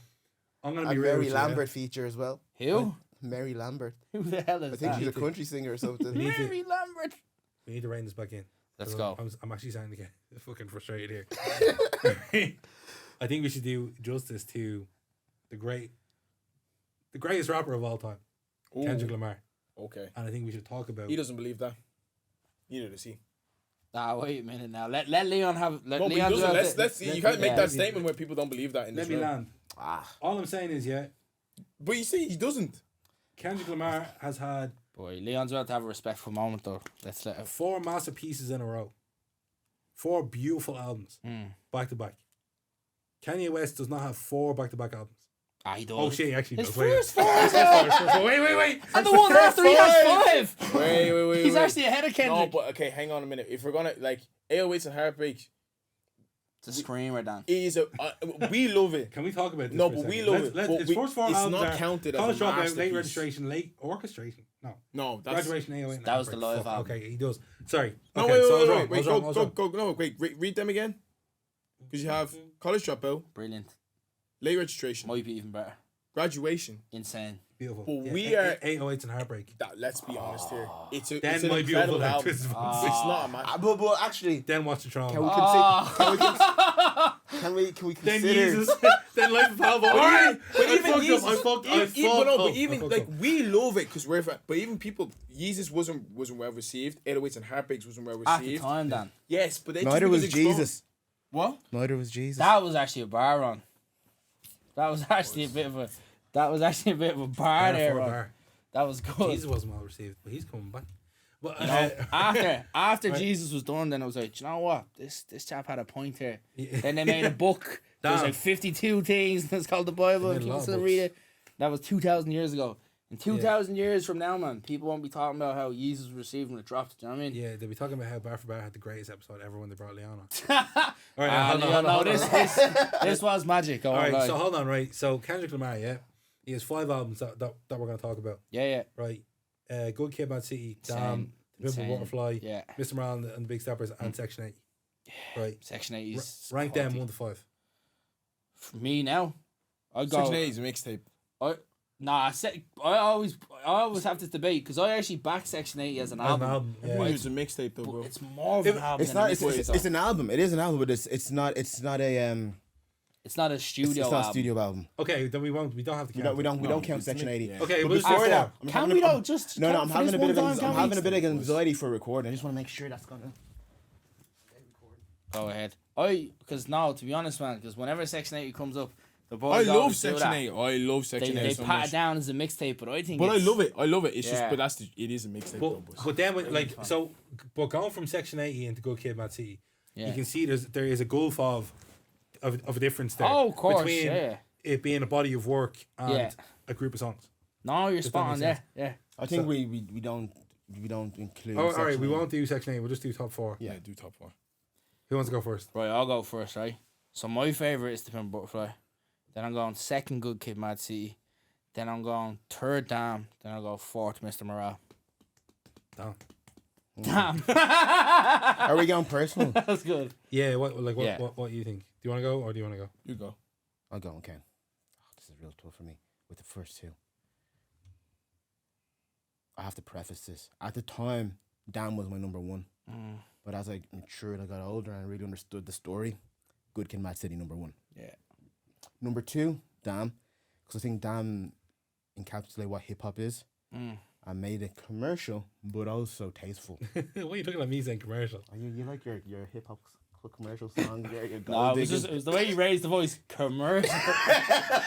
I'm gonna be real Mary with you, Lambert feature as well. Who? Mary Lambert. Who the hell I is think that? she's a country singer or something. need to- Mary Lambert. We need to rein this back in. Let's 'Cause go. I'm actually starting to get fucking frustrated here. I think we should do justice to the greatest rapper of all time, Ooh, Kendrick Lamar, okay. and I think we should talk about. He doesn't believe that. Neither does he. Wait a minute now. Let Leon have. Let No, but he Leon doesn't. do Let's, it. let's see. You can't make that statement when people don't believe that in Let this me room. land. All I'm saying is, But you see, he doesn't. Kendrick Lamar has had Boy, Leon's about to have a respectful moment though. Let's let him. 4 masterpieces in a row, 4 beautiful albums back to back. Kanye West does not have 4 back-to-back albums. He does. Oh shit, he actually His does. first Wait. 4 as well. Wait. And the one after he has 5. Wait. He's actually ahead of No, Kendrick. but okay, hang on a minute. If we're gonna like 808s and Heartbreak, It's a screamer, Dan. is we love it. Can we talk about this? No, for a but we second? love it. Let's, But his we- first 4 it's albums not are counted as College a Dropout, Late masterpiece. Registration, Late Orchestration. No, that's Graduation, 808. That was the live Fuck, album. Okay, he does. Sorry. no. Okay, Wait, so I was wait, wrong, wait, I was wait. wrong, I was wrong. Go. No, wait. Read them again. Because you have College Dropout, Brilliant. Late Registration, Might be even better. Graduation. Insane. Beautiful. But we are- 808s and Heartbreak. Let's be honest here. It's an Then my incredible beautiful album. Twist It's of Buttons. not a match. But actually, Then Watch the Throne. can we Then consider? Jesus. Then Life of Pablo. Alright. I fucked But up. even like we love it because we're. But even people, Yeezus wasn't well received. 808s and Heartbreaks wasn't well At the received. time, Dan. Yes, but they Neither just was because it's Jesus. What? Neither was Jesus. That was actually a bar run. That was actually a bit of a. That was actually a bit of a bar there, Ron. That was good. Jesus wasn't well received, but he's coming back. But After Jesus was done, then I was like, "Do you know what? This chap had a point here." Yeah. Then they made a book. There's Damn. like 52 things, and it's called the Bible. They And made a lot people of still read it. That was 2,000 years ago. In 2,000 years from now, man, people won't be talking about how Jesus was received when it dropped. Do you know what I mean? yeah, they'll be talking about how Bar for Bar had the greatest episode ever when they brought Leon on. Alright, This was magic. I won't Alright, lie. so hold on, right? So Kendrick Lamar, yeah, he has 5 albums that we're going to talk about, yeah. right? Good Kid, Mad City, Damn, Insane. The Pimple Insane. Butterfly, Yeah. Mr. Morale and the Big Steppers, and Section 8. Right. Section 8 is Rank them 1 to 5. For me now, I go. Section 8 is a mixtape. I always have this debate because I actually back Section 8 as an album. I Yeah. think it's a mixtape though, But bro. it's more of an album. It's than not. a mixtape, It's though. an album. It is an album, but it's not a It's not a studio It's not album. a studio album. Okay, then we don't have to count. We don't No, count it's Section 80. yeah. Okay, But we'll before just that, do Can we though? Just No, count I'm for having this a bit one of time, can I'm we? having a bit of anxiety for recording. I just want to make sure that's gonna. Go ahead. To be honest, man, because whenever Section 80 comes up, the I boys love always do Section that. 8. I love Section 8 They so pat much. it down as a mixtape, but I think. But I it's- love it. I love it. It's Yeah. just, but it is a mixtape though. But then, but going from Section 80 into Good Kid, Mad City, Yeah. you can see there is a gulf of a difference there. Oh, of course, between yeah. it being a body of work and Yeah. a group of songs. No, you're Does that spot make on there. sense? Yeah. I think we don't include. Oh, all right, Section we 80. won't do Section 8. We'll just do top 4. Yeah, do top 4. Who wants to go first? Right, I'll go first, right? So my favourite is The Pimple Butterfly. Then I'm going second Good Kid, Mad City. Then I'm going third Damn. Then I'll go fourth Mr. Morale. Damn. Damn. Are we going personal? That's good. Yeah, what Yeah. do you think? Do you want to go or do you want to go? You go. I'll go. Okay. Oh, this is real tough for me with the first 2. I have to preface this. At the time, Dan was my number 1. But as I matured, I got older, and I really understood the story. Good Kid, Mad City, number 1. Yeah. Number 2, Damn, because I think Damn encapsulated what hip hop is. I made it commercial, but also tasteful. What are you talking about me saying commercial? You like your hip hop commercial song? Your No, gold it digging? was the way you raised the voice. Commercial.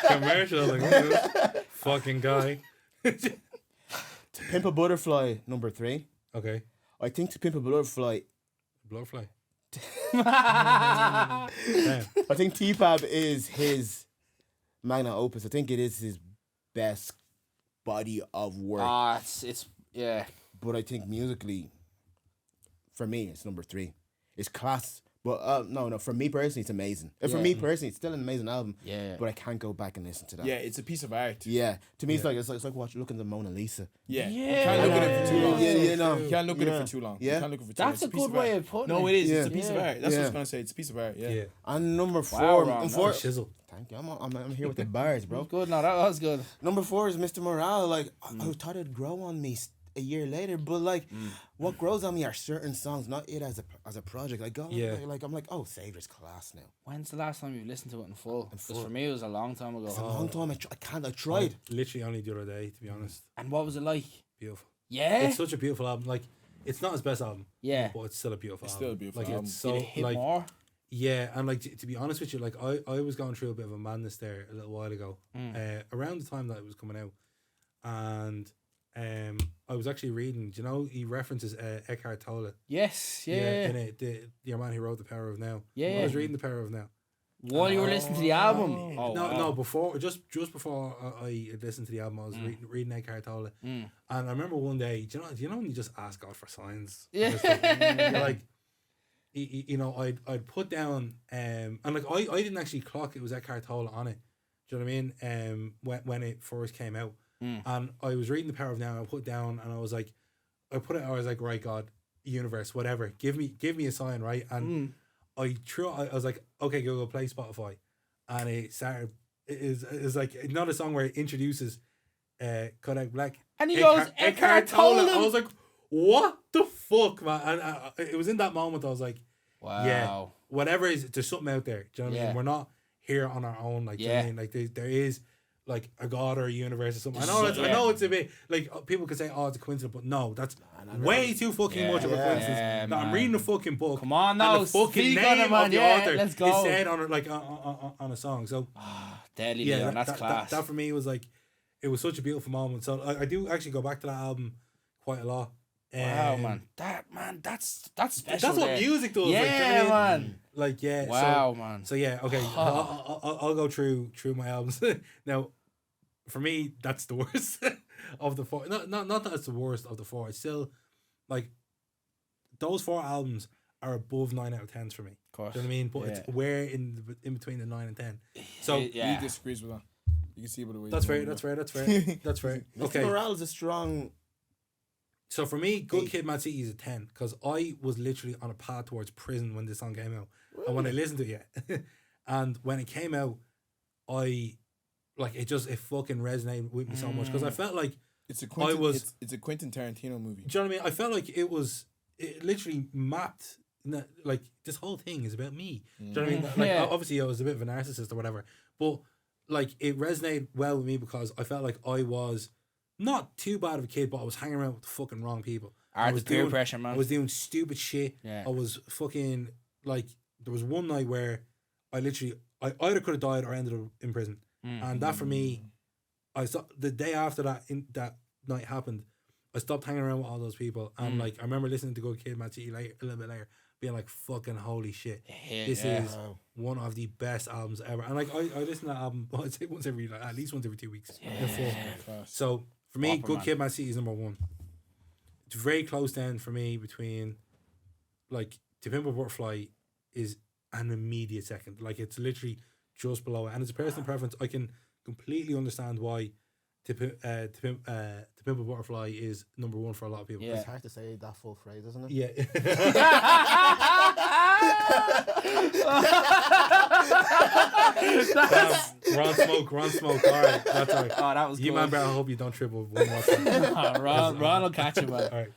Commercial, like what is this fucking guy? To Pimp a Butterfly, number 3. Okay, I think To Pimp a Butterfly, Blowfly. I think T-Pab is his magnum opus. I think it is his best body of work. it's yeah. But I think musically, for me, it's number 3. It's class. But no, for me personally, it's amazing. For me personally, it's still an amazing album. Yeah. But I can't go back and listen to that. Yeah, it's a piece of art. Yeah. To me, it's like looking at the Mona Lisa. Yeah. Yeah. You can't look at it for too long. Yeah. You can't look at it for too long. Yeah. You can't look at it for too That's long. a good way of putting it. No, it is. Yeah. It's a piece of art. That's what I was gonna say. It's a piece of art. Yeah. Yeah. And number 4, Wow, Ron, that four. was Shizzle. Thank you. I'm here with the bars, bro. Good, no, that was good. Number 4 is Mr. Morale. Like I thought it'd grow on me a year later, but like what grows on me are certain songs, not it as a project. Like I'm like, oh, Savior's class now. When's the last time you listened to it in full? Because for me, it was a long time ago. It's a long time. I tried. Literally only the other day, to be honest. And what was it like? Beautiful. Yeah. It's such a beautiful album. Like, it's not his best album. Yeah. But it's still a beautiful It's album. still a beautiful like, album. It's so, Did it hit like, more? yeah, and like to be honest with you, like I was going through a bit of a madness there a little while ago, around the time that it was coming out, and I was actually reading. Do you know he references Eckhart Tolle? Yes, yeah. in it, your man who wrote The Power of Now. Yeah. I was reading The Power of Now. While you were listening to the album? Oh, No, wow. no, before just before I had listened to the album, I was reading Eckhart Tolle, and I remember one day, do you know when you just ask God for signs? Yeah. You're like, you know, I'd put down and like I didn't actually clock it was Eckhart Tolle on it. Do you know what I mean? When it first came out, and I was reading The Power of Now, and I put down, and I was like, I was like, right, God, universe, whatever, give me a sign, right? And I was like, okay, Google, play Spotify, and it started. It is like not a song where it introduces Kodak Black, And he goes, Eckhart Tolle. I was like, what the fuck, man? And it was in that moment I was like, Wow. yeah, whatever is, there's something out there. Do you know what I mean? We're not here on our own. Like, do you know what I mean? Like there is like a God or a universe or something. I know it's a bit like people could say, oh, it's a coincidence, but no, that's way too fucking much of a coincidence. That I'm reading the fucking book. Come on and now, the fucking speak on name it, man. of the Yeah, author let's is go. said on on a song. So Deadly yeah, Leon, that's class. That for me was like, it was such a beautiful moment. So I do actually go back to that album quite a lot. Wow, man. That's special. That's what there. music does. Yeah, like, do you know what I mean? man. Like, yeah. Wow, man. So yeah, okay. I'll go through my albums. Now, for me, that's the worst of the 4. Not that it's the worst of the 4. It's still like those 4 albums are above 9 out of 10s for me. Of course. Do you know what I mean? But it's where in between the 9 and 10. So Yeah. He disagrees with that. You can see by the way. that's fair. That's fair. Mr. Okay. Morale is a strong. So for me, Good Kid, Mad City is a 10 because I was literally on a path towards prison when this song came out. Really? And when I listened to it, yeah. And when it came out, it fucking resonated with me so much because I felt like It's a Quentin. It's a Quentin Tarantino movie. do you know what I mean? I felt like it literally mapped, like this whole thing is about me. Do you know what I mean? Like Yeah. obviously I was a bit of a narcissist or whatever, but like it resonated well with me because I felt like I was not too bad of a kid, but I was hanging around with the fucking wrong people. I was peer pressure, man. I was doing stupid shit. Yeah. I was fucking like, there was one night where I either could have died or ended up in prison. And that for me, I saw the day after that night happened, I stopped hanging around with all those people. And like, I remember listening to Good Kid, Mad City a little bit later, being like, fucking holy shit. This is one of the best albums ever. And like, I listen to that album, I'd say at least once every 2 weeks. In full. So for me, Proper, Good man. Kid, Mad City is number 1. It's very close then for me between like To Pimp a Butterfly is an immediate second. Like it's literally just below it. And it's a personal preference. I can completely understand why To Pimp a Butterfly is number 1 for a lot of people. Yeah. It's hard to say that full phrase, isn't it? Yeah. We're on smoke. All right, that's all right. Oh, that was You good. man, bro, I hope you don't trip with one more time. Ron will catch you, man. All right.